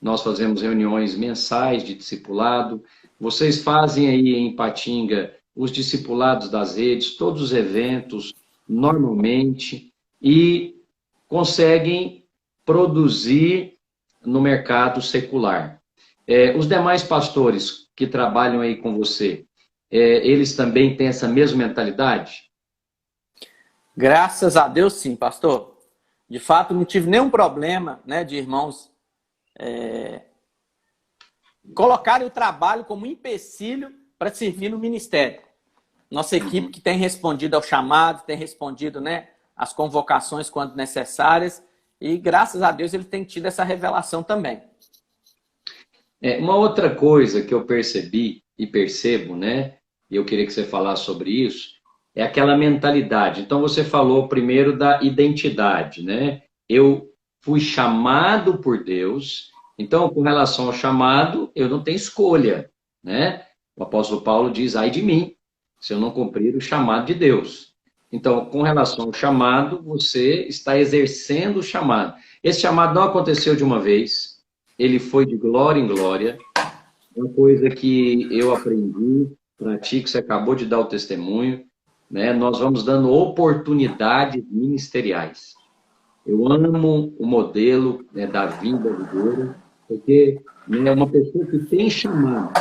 nós fazemos reuniões mensais de discipulado, vocês fazem aí em Ipatinga os discipulados das redes, todos os eventos, normalmente, e conseguem produzir no mercado secular. Os demais pastores que trabalham aí com você, eles também têm essa mesma mentalidade? Graças a Deus, sim, pastor. De fato, não tive nenhum problema, né, de irmãos colocarem o trabalho como empecilho para servir no ministério. Nossa equipe que tem respondido ao chamado, tem respondido, né, às convocações quando necessárias, e graças a Deus ele tem tido essa revelação também. Uma outra coisa que eu percebi e percebo, né, e eu queria que você falasse sobre isso, é aquela mentalidade. Então, você falou primeiro da identidade, né? Eu fui chamado por Deus, então, com relação ao chamado, eu não tenho escolha, né? O apóstolo Paulo diz, ai de mim, se eu não cumprir o chamado de Deus. Então, com relação ao chamado, você está exercendo o chamado. Esse chamado não aconteceu de uma vez, ele foi de glória em glória. Uma coisa que eu aprendi, pratico, você acabou de dar o testemunho, né? Nós vamos dando oportunidades ministeriais. Eu amo o modelo, né, da vinda do Deus, porque, né, uma pessoa que tem chamado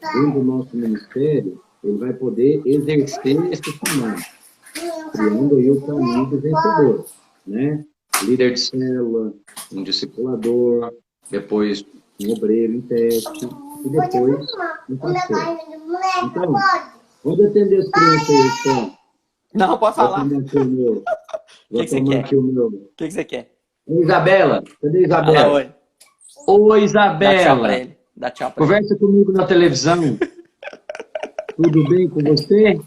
dentro do nosso ministério, ele vai poder exercer esse chamado, criando aí o caminho do vencedor, né? Líder de célula, um discipulador, depois um obreiro em teste, e depois um pastor. Então, pode atender as crianças aí, então. Não, pode falar. Vou tomar aqui o meu. O Vou que você tomar quer? aqui o meu. O que você quer? Isabela, cadê a Fala Isabela? oi. Oi, Dá tchau pra Isabela. ele. Dá tchau pra ele. Conversa comigo na televisão. Tudo bem com você?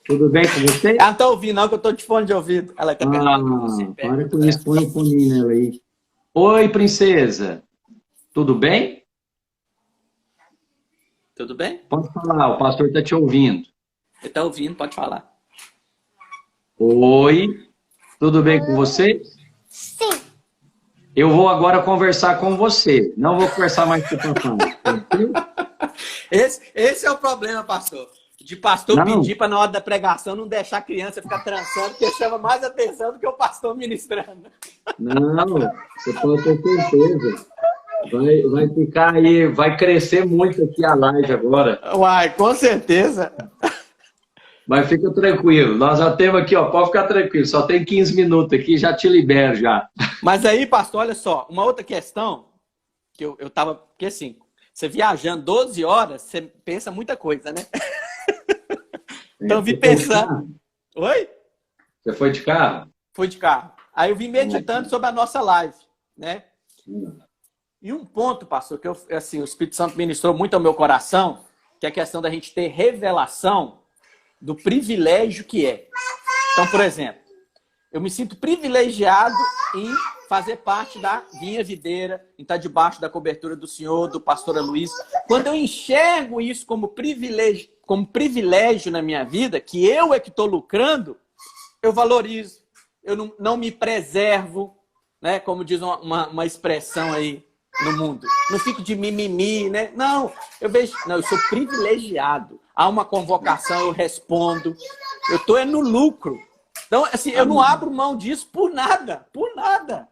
Tudo bem com você? Ela não tá ouvindo, não, que eu tô de fone de ouvido. Ela tá perguntando você. Para com isso, põe o fone nela aí. Oi, princesa. Tudo bem? Tudo bem? Pode falar, o pastor está te ouvindo. Ele tá ouvindo, pode falar. Oi, tudo bem com você? Sim. Eu vou agora conversar com você. Não vou conversar mais com o papai. Esse é o problema, pastor. De pastor Não. pedir para na hora da pregação não deixar a criança ficar trançando, porque chama mais atenção do que o pastor ministrando. Não, você pode ter certeza. Vai ficar aí, vai crescer muito aqui a live agora. Uai, com certeza. Mas fica tranquilo. Nós já temos aqui, ó, pode ficar tranquilo. Só tem 15 minutos aqui, já te libero já. Mas aí, pastor, olha só, uma outra questão que eu tava, porque assim, você viajando 12 horas, você pensa muita coisa, né? Então eu vim pensando. Oi? Você foi de carro? Fui de carro. Aí eu vim meditando sobre a nossa live, né? E um ponto, pastor, que assim, o Espírito Santo ministrou muito ao meu coração, que é a questão da gente ter revelação do privilégio que é. Então, por exemplo, eu me sinto privilegiado em fazer parte da Vinha Videira, em estar debaixo da cobertura do senhor, do pastor Luiz. Quando eu enxergo isso como privilégio na minha vida, que eu é que estou lucrando, eu valorizo. Eu não me preservo, né? Como diz uma expressão aí no mundo. Não fico de mimimi, né? Não, eu sou privilegiado. Há uma convocação, eu respondo. Eu estou no lucro. Então, assim, eu não abro mão disso por nada, por nada.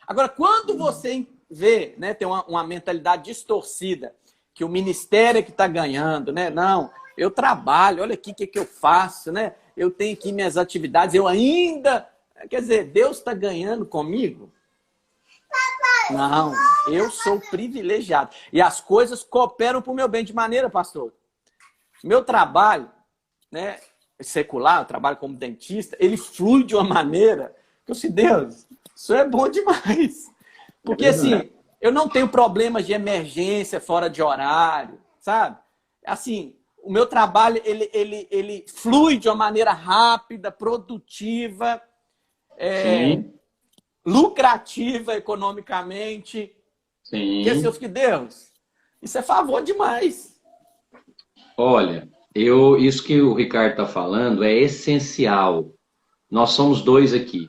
Agora, quando você vê, né, tem uma mentalidade distorcida, que o ministério é que está ganhando, né? Não, eu trabalho, olha aqui o que eu faço, né? Eu tenho aqui minhas atividades, eu ainda... Quer dizer, Deus está ganhando comigo? Não, eu sou privilegiado. E as coisas cooperam para o meu bem. De maneira, pastor, meu trabalho, né, secular, eu trabalho como dentista, ele flui de uma maneira que eu sei, Deus, isso é bom demais. Porque assim, eu não tenho problemas de emergência fora de horário, sabe? Assim, o meu trabalho, ele flui de uma maneira rápida, produtiva, lucrativa economicamente. Sim. E assim, eu fiquei, Deus, isso é favor demais. Olha, isso que o Ricardo está falando é essencial. Nós somos dois aqui.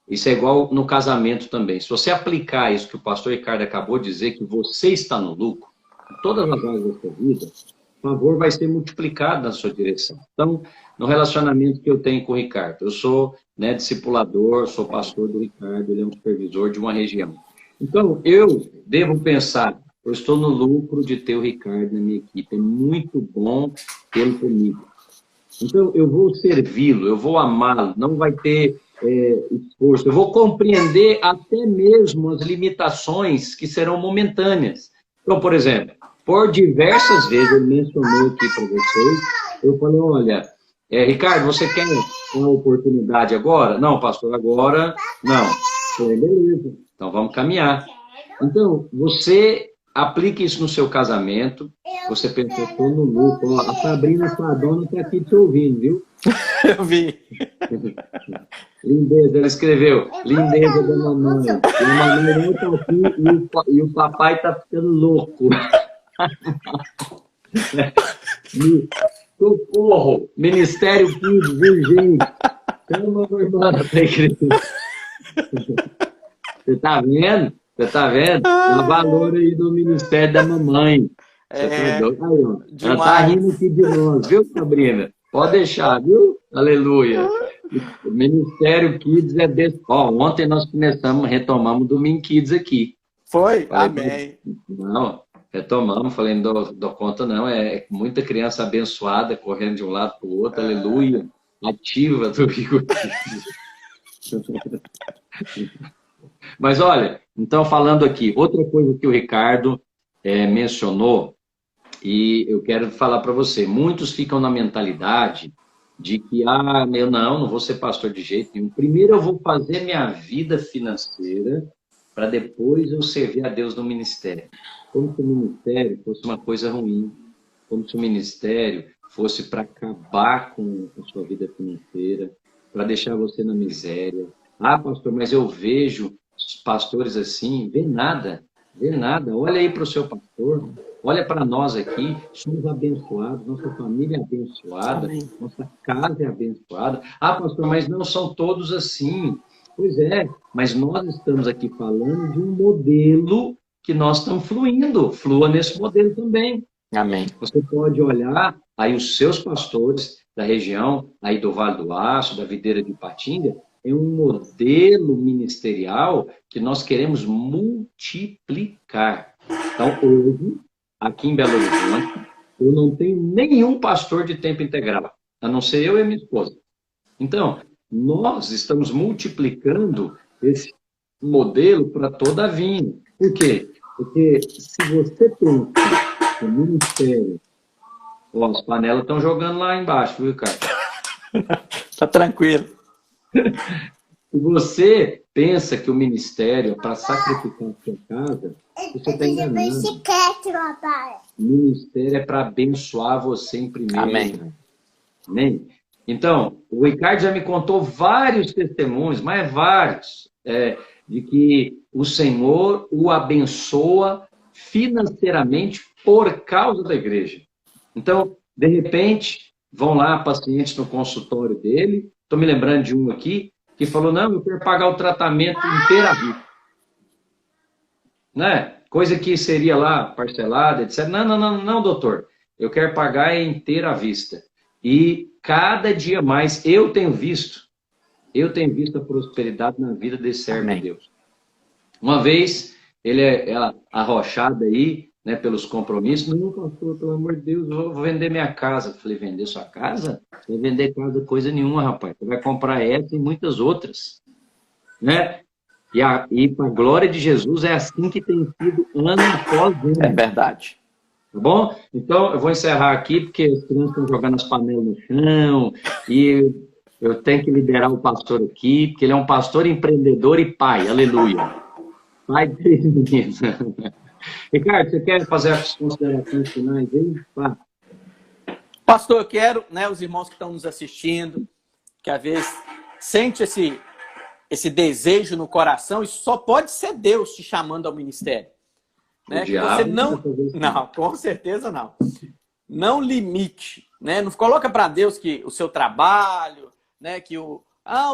Isso é igual no casamento também. Se você aplicar isso que o pastor Ricardo acabou de dizer, que você está no lucro, em todas as áreas da sua vida, o favor vai ser multiplicado na sua direção. Então, no relacionamento que eu tenho com o Ricardo, eu sou, né, discipulador, sou pastor do Ricardo, ele é um supervisor de uma região. Então, eu devo pensar, eu estou no lucro de ter o Ricardo na minha equipe, é muito bom tê-lo comigo. Então, eu vou servi-lo, eu vou amá-lo, não vai ter esforço, eu vou compreender até mesmo as limitações que serão momentâneas. Então, por exemplo, por diversas vezes, ele mencionou aqui para vocês, eu falei, olha, Ricardo, você quer uma oportunidade agora? Não, pastor, agora não. Falei, beleza, então vamos caminhar. Então, você aplique isso no seu casamento, você pensa, estou no lucro. Ó, a Sabrina Fadona está aqui te ouvindo, viu? Eu vi. Lindeza, ela escreveu, lindeza da mamãe. E a mamãe não está aqui e o papai está ficando louco. Socorro! Ministério Kids urgente. Chama a irmã da igreja. Você tá vendo? Você tá vendo? Dá valor aí do Ministério da Mamãe. Você tá doido? Aí, ó. Ela tá rindo aqui de nós, viu, Sabrina? Pode deixar, viu? Aleluia. O Ministério Kids é desse. Ó, ontem nós retomamos o Domingo Kids aqui. Foi? Amém. Não, retomamos, falei, não dou conta não, é muita criança abençoada, correndo de um lado para o outro, aleluia, ativa do Domingo Kids. Mas olha, então falando aqui, outra coisa que o Ricardo mencionou, e eu quero falar para você, muitos ficam na mentalidade de que, eu não vou ser pastor de jeito nenhum. Primeiro eu vou fazer minha vida financeira para depois eu servir a Deus no ministério. Como se o ministério fosse uma coisa ruim, como se o ministério fosse para acabar com a sua vida financeira, para deixar você na miséria. Pastor, mas eu vejo pastores assim, vê nada. Olha aí para o seu pastor, olha para nós aqui, somos abençoados, nossa família é abençoada, Amém. nossa casa é abençoada. Pastor, mas não são todos assim. Pois é, mas nós estamos aqui falando de um modelo que nós estamos fluindo. Flua nesse modelo também. Amém. Você pode olhar aí os seus pastores da região, aí do Vale do Aço, da Videira de Ipatinga, é um modelo ministerial que nós queremos multiplicar. Então, hoje, aqui em Belo Horizonte, eu não tenho nenhum pastor de tempo integral, a não ser eu e minha esposa. Então, nós estamos multiplicando esse modelo para toda a vinha. Por quê? Porque se você pensa no ministério, as panelas estão jogando lá embaixo, viu, cara? Tá tranquilo. Se você pensa que o ministério é para sacrificar a sua casa, você está enganado. O ministério é para abençoar você em primeiro. Amém. Amém? Então, o Ricardo já me contou vários testemunhos, mas vários, de que o Senhor o abençoa financeiramente por causa da igreja. Então, de repente, vão lá pacientes no consultório dele. Estou me lembrando de um aqui que falou, não, eu quero pagar o tratamento inteiro à vista. Né? Coisa que seria lá parcelada, etc. Não, doutor. Eu quero pagar inteiro à vista. E cada dia mais eu tenho visto a prosperidade na vida desse servo de Deus. Uma vez, ele é arrochado aí, né, pelos compromissos. Não, pastor, pelo amor de Deus, eu vou vender minha casa. Eu falei, vender sua casa? Não vai vender casa coisa nenhuma, rapaz. Você vai comprar essa e muitas outras. Né? E para a glória de Jesus, é assim que tem sido ano após ano. É verdade. Tá bom? Então, eu vou encerrar aqui, porque as crianças estão jogando as panelas no chão, e eu tenho que liberar o pastor aqui, porque ele é um pastor empreendedor e pai. Aleluia. Pai dele, menino. Ricardo, você quer fazer as considerações finais aí? Vá. Pastor, eu quero, né, os irmãos que estão nos assistindo, que às vezes sente esse desejo no coração, isso só pode ser Deus te chamando ao ministério. Né? Que você não, com certeza não. Não limite, né? Não coloca para Deus que o seu trabalho, né, que o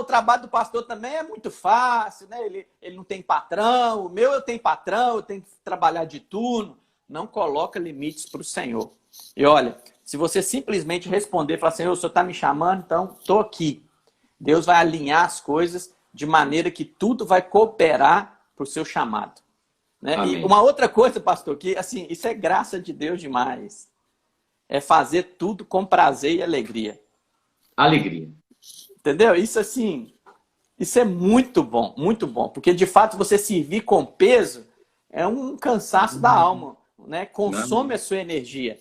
trabalho do pastor também é muito fácil, né? Ele não tem patrão, o meu eu tenho patrão, eu tenho que trabalhar de turno. Não coloca limites para o Senhor. E olha, se você simplesmente responder e falar, Senhor, o Senhor está me chamando, então estou aqui. Deus vai alinhar as coisas de maneira que tudo vai cooperar para o seu chamado. Né? E uma outra coisa, pastor, que assim, isso é graça de Deus demais. É fazer tudo com prazer e alegria. Alegria. Entendeu? Isso assim, isso é muito bom, porque de fato você servir com peso é um cansaço da alma, né? Consome a sua energia.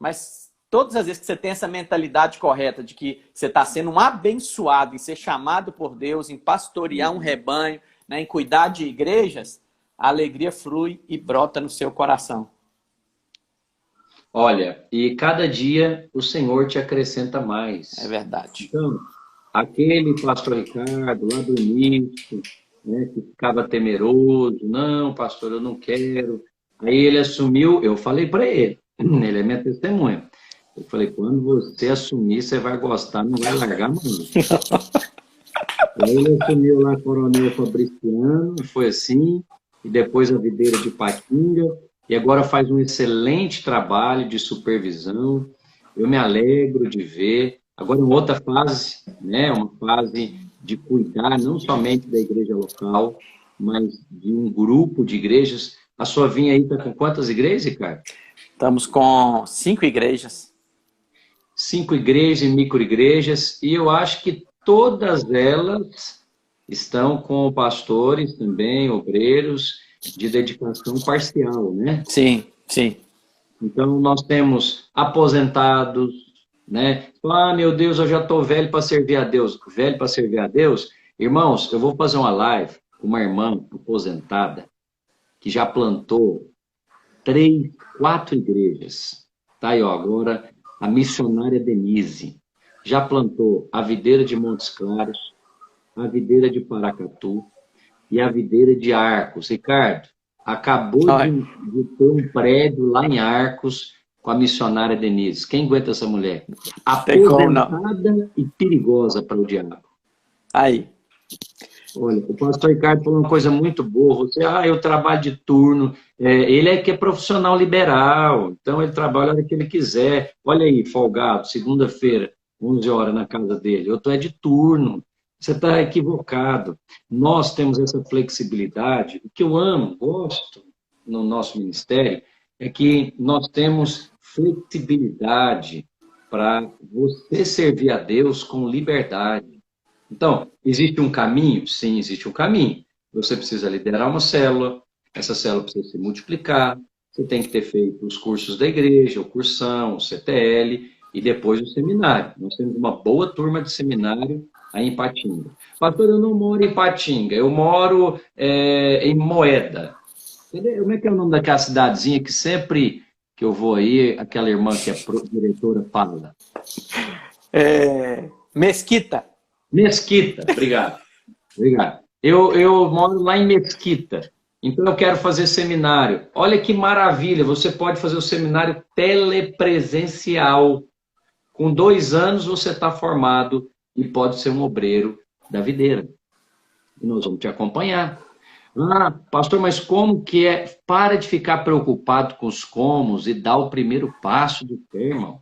Mas todas as vezes que você tem essa mentalidade correta de que você está sendo um abençoado em ser chamado por Deus, em pastorear um rebanho, né? Em cuidar de igrejas, a alegria flui e brota no seu coração. Olha, e cada dia o Senhor te acrescenta mais. É verdade. Então, aquele pastor Ricardo, lá do início, né, que ficava temeroso, não, pastor, eu não quero. Aí ele assumiu, eu falei para ele, ele é minha testemunha. Eu falei, quando você assumir, você vai gostar, não vai largar, mano. Aí ele assumiu lá Coronel Fabriciano, foi assim, e depois a Videira de Ipatinga, e agora faz um excelente trabalho de supervisão. Eu me alegro de ver. Agora, em outra fase, né, uma fase de cuidar não somente da igreja local, mas de um grupo de igrejas. A sua vinha aí está com quantas igrejas, Ricardo? Estamos com 5 igrejas. 5 igrejas e micro-igrejas, e eu acho que todas elas estão com pastores também, obreiros, de dedicação parcial, né? Sim, sim. Então, nós temos aposentados, né? Ah, meu Deus, eu já estou velho para servir a Deus. Velho para servir a Deus? Irmãos, eu vou fazer uma live com uma irmã aposentada que já plantou 3, 4 igrejas. Tá aí, ó, agora a missionária Denise já plantou a videira de Montes Claros, a videira de Paracatu e a videira de Arcos. Ricardo, acabou de ter um prédio lá em Arcos com a missionária Denise. Quem aguenta essa mulher? Tem como não. Aposentada e perigosa para o diabo. Aí. Olha, o pastor Ricardo falou uma coisa muito boa. Você, eu trabalho de turno. Ele é que é profissional liberal, então ele trabalha a hora que ele quiser. Olha aí, folgado, segunda-feira, 11 horas na casa dele. Eu estou de turno. Você está equivocado. Nós temos essa flexibilidade. O que eu amo, gosto no nosso ministério, é que nós temos flexibilidade para você servir a Deus com liberdade. Então, existe um caminho? Sim, existe um caminho. Você precisa liderar uma célula, essa célula precisa se multiplicar, você tem que ter feito os cursos da igreja, o cursão, o CTL e depois o seminário. Nós temos uma boa turma de seminário aí em Patinga. Pastor, eu não moro em Patinga, eu moro em Moeda. Como é que é o nome daquela cidadezinha que sempre que eu vou aí, aquela irmã que é diretora fala? Mesquita. Mesquita, obrigado. Obrigado. Eu moro lá em Mesquita, então eu quero fazer seminário. Olha que maravilha, você pode fazer o seminário telepresencial. Com 2 anos você está formado e pode ser um obreiro da videira. E nós vamos te acompanhar. Ah, pastor, mas como que é? Para de ficar preocupado com os comos e dá o primeiro passo de fé, irmão.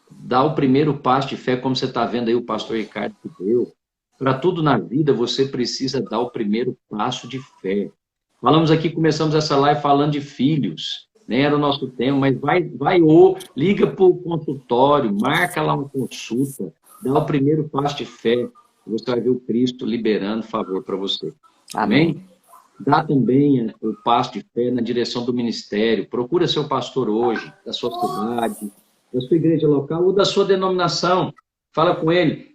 Dá o primeiro passo de fé, como você está vendo aí o pastor Ricardo que deu. Para tudo na vida, você precisa dar o primeiro passo de fé. Falamos aqui, começamos essa live falando de filhos. Nem era o nosso tema, mas liga para o consultório, marca lá uma consulta, dá o primeiro passo de fé. Você vai ver o Cristo liberando favor para você. Amém? Dá também o passo de fé na direção do ministério. Procura seu pastor hoje, da sua cidade, da sua igreja local ou da sua denominação. Fala com ele.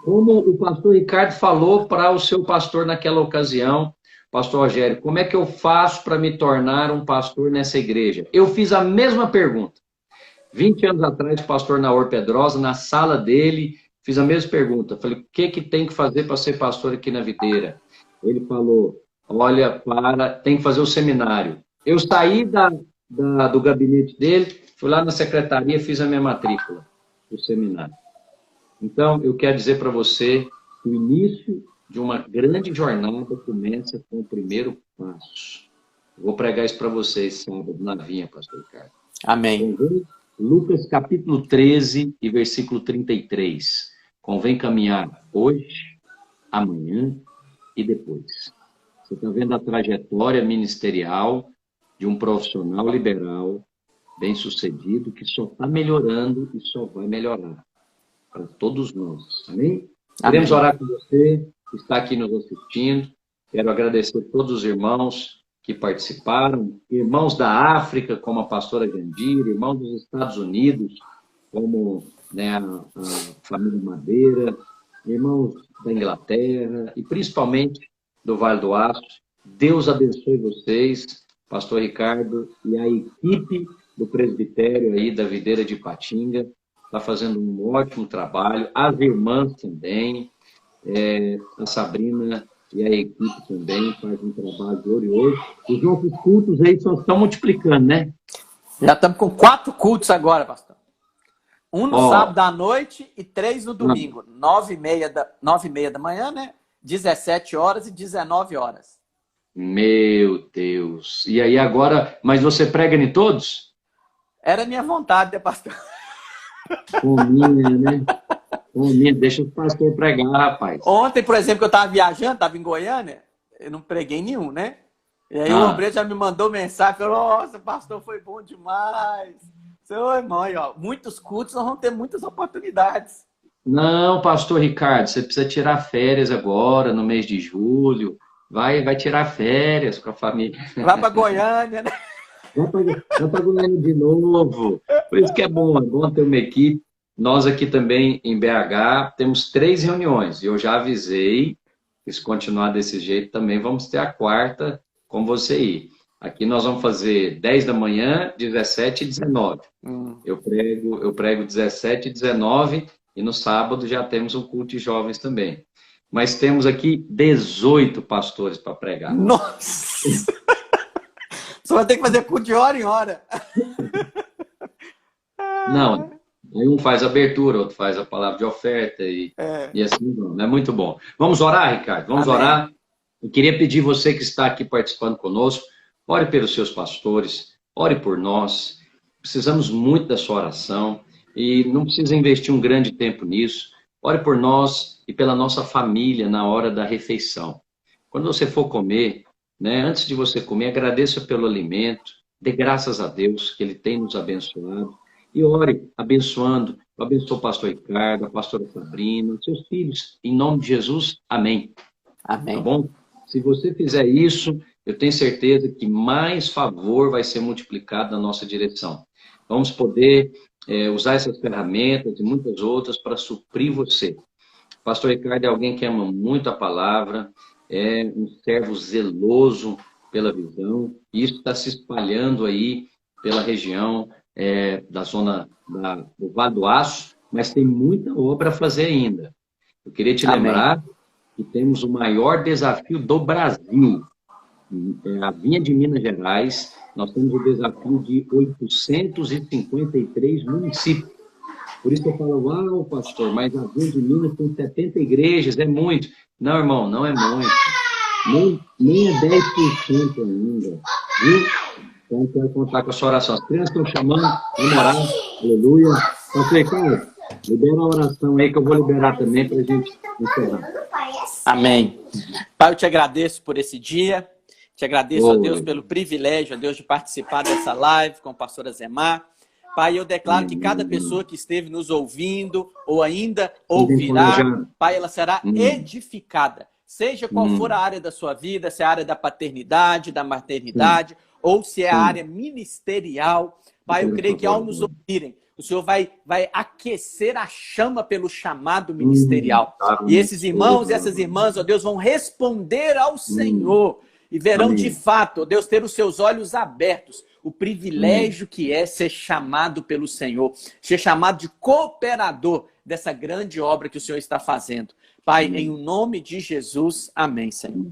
Como o pastor Ricardo falou para o seu pastor naquela ocasião, pastor Rogério, como é que eu faço para me tornar um pastor nessa igreja? Eu fiz a mesma pergunta. 20 anos atrás, o pastor Naor Pedrosa, na sala dele, fiz a mesma pergunta. Falei, o que tem que fazer para ser pastor aqui na videira? Ele falou, olha, tem que fazer o seminário. Eu saí do gabinete dele, fui lá na secretaria, fiz a minha matrícula do seminário. Então, eu quero dizer para você que o início de uma grande jornada começa com o primeiro passo. Eu vou pregar isso para vocês sábado na vinha, pastor Ricardo. Amém. Lucas capítulo 13 e versículo 33. Convém caminhar hoje, amanhã e depois. Você está vendo a trajetória ministerial de um profissional liberal, bem-sucedido, que só está melhorando e só vai melhorar para todos nós. Amém? Queremos orar com você, que está aqui nos assistindo. Quero agradecer a todos os irmãos que participaram, irmãos da África, como a pastora Jandira, irmãos dos Estados Unidos, como a família Madeira, irmãos da Inglaterra e principalmente do Vale do Aço. Deus abençoe vocês, pastor Ricardo, e a equipe do presbitério aí da videira de Patinga. Está fazendo um ótimo trabalho. As irmãs também, a Sabrina e a equipe também fazem um trabalho glorioso. Os nossos cultos aí só estão multiplicando, né? Já estamos com 4 cultos agora, pastor. Um no sábado à noite e 3 no domingo. 9h30 da manhã, né? 17 horas e 19 horas. Meu Deus. E aí agora, mas você prega em todos? Era minha vontade, né, pastor? Minha, né? Minha, deixa o pastor pregar, rapaz. Ontem, por exemplo, que eu estava viajando, estava em Goiânia, eu não preguei nenhum, né? E aí o obreiro já me mandou mensagem, falou, nossa, pastor, foi bom demais. Seu irmão, aí, ó, muitos cultos, nós vamos ter muitas oportunidades. Não, pastor Ricardo, você precisa tirar férias agora, no mês de julho. Vai tirar férias com a família. Vai para Goiânia, né? Vai para Goiânia de novo. Por isso que é bom ter uma equipe. Nós aqui também em BH temos 3 reuniões. E eu já avisei que se continuar desse jeito também vamos ter a quarta com você ir. Aqui nós vamos fazer 10 da manhã, 17 e 19. Eu prego 17 e 19 e no sábado já temos um culto de jovens também. Mas temos aqui 18 pastores para pregar. Nossa! Você vai ter que fazer culto de hora em hora. Não, aí um faz a abertura, outro faz a palavra de oferta e assim vamos. É muito bom. Vamos orar, Ricardo? Vamos Amém. orar? Eu queria pedir você que está aqui participando conosco, ore pelos seus pastores, ore por nós. Precisamos muito da sua oração e não precisa investir um grande tempo nisso. Ore por nós e pela nossa família na hora da refeição. Quando você for comer, né, antes de você comer, agradeça pelo alimento, dê graças a Deus que Ele tem nos abençoado e ore abençoando. Eu abençoo o pastor Ricardo, a pastora Sabrina, seus filhos, em nome de Jesus, amém. Amém. Tá bom? Se você fizer isso, eu tenho certeza que mais favor vai ser multiplicado na nossa direção. Vamos poder usar essas ferramentas e muitas outras para suprir você. O pastor Ricardo é alguém que ama muito a palavra, é um servo zeloso pela visão, e isso está se espalhando aí pela região da zona do Vale do Aço, mas tem muita obra a fazer ainda. Eu queria te lembrar que temos o maior desafio do Brasil. A Vinha de Minas Gerais, nós temos o desafio de 853 municípios. Por isso eu falo, uau, pastor, mas a Vinha de Minas tem 70 igrejas, é muito. Não, irmão, não é muito. Nem é 10% ainda. Viu? Então, eu quero contar com a sua oração. As crianças estão chamando, vamos orar, aleluia. Pastor Ricardo, libera a oração aí que eu vou liberar também para a gente encerrar. Amém. Pai, eu te agradeço por esse dia. Te agradeço, a Deus, pelo privilégio, a Deus, de participar dessa live com a pastora Zemar. Pai, eu declaro que cada pessoa que esteve nos ouvindo ou ainda ouvirá, Pai, ela será edificada. Seja qual for a área da sua vida, se é a área da paternidade, da maternidade, ou se é a área ministerial. Pai, eu creio que ao nos ouvirem, o Senhor vai aquecer a chama pelo chamado ministerial. E esses irmãos e essas irmãs, ó Deus, vão responder ao Senhor e verão de fato, ó Deus, ter os seus olhos abertos. O privilégio que é ser chamado pelo Senhor, ser chamado de cooperador dessa grande obra que o Senhor está fazendo. Pai, em nome de Jesus, amém, Senhor.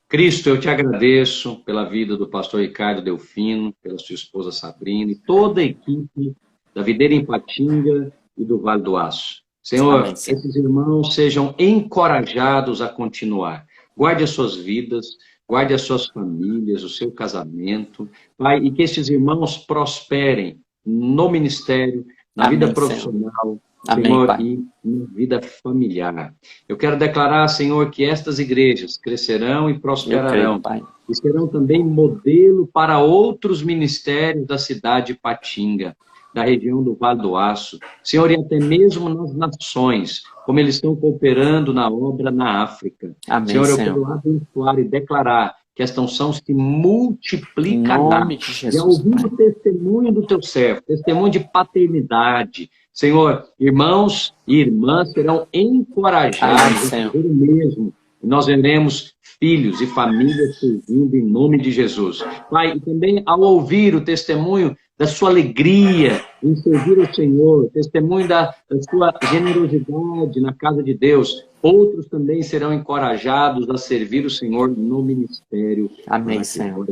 Cristo, eu te agradeço pela vida do pastor Ricardo Delfino, pela sua esposa Sabrina e toda a equipe da Videira em Patinga e do Vale do Aço. Senhor, amém, Senhor, esses irmãos sejam encorajados a continuar. Guarde as suas vidas, guarde as suas famílias, o seu casamento, Pai, e que esses irmãos prosperem no ministério, na vida profissional, Senhor, e na vida familiar. Eu quero declarar, Senhor, que estas igrejas crescerão e prosperarão. E serão também modelo para outros ministérios da cidade de Patinga, da região do Vale do Aço. Senhor, e até mesmo nas nações, como eles estão cooperando na obra na África. Amém, Senhor, eu quero abençoar e declarar que esta unção se multiplicará. E ao ouvir o testemunho do teu servo, testemunho de paternidade, Senhor, irmãos e irmãs serão encorajados a fazer o mesmo. E nós veremos filhos e famílias servindo em nome de Jesus. Pai, e também ao ouvir o testemunho da sua alegria em servir o Senhor, testemunho da sua generosidade na casa de Deus, outros também serão encorajados a servir o Senhor no ministério. Amém, Senhor.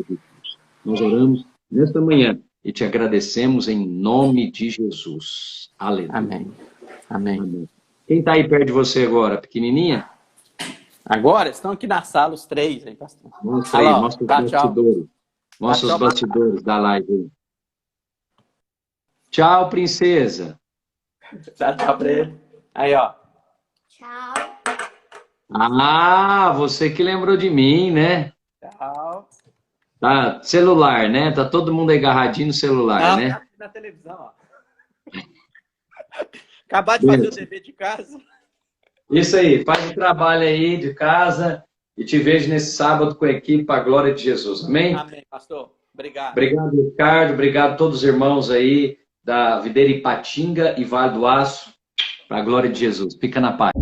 Nós oramos nesta manhã e te agradecemos em nome de Jesus. Aleluia. Amém. Amém. Amém. Quem está aí perto de você agora? Pequenininha? Agora? Estão aqui na sala os 3. Aí, pastor. Mostra aí, mostra os bastidores. Mostra os bastidores da live. Tchau, princesa. Tchau pra ele. Aí, ó. Tchau. Ah, você que lembrou de mim, né? Tchau. Tá, celular, né? Tá todo mundo agarradinho no celular, né? Tá na televisão, ó. Acabar de fazer o dever de casa. Isso aí, faz o trabalho aí de casa e te vejo nesse sábado com a equipe para a glória de Jesus. Amém? Amém, pastor. Obrigado. Obrigado, Ricardo. Obrigado a todos os irmãos aí da Videira Ipatinga e Vale do Aço, para a glória de Jesus. Fica na paz.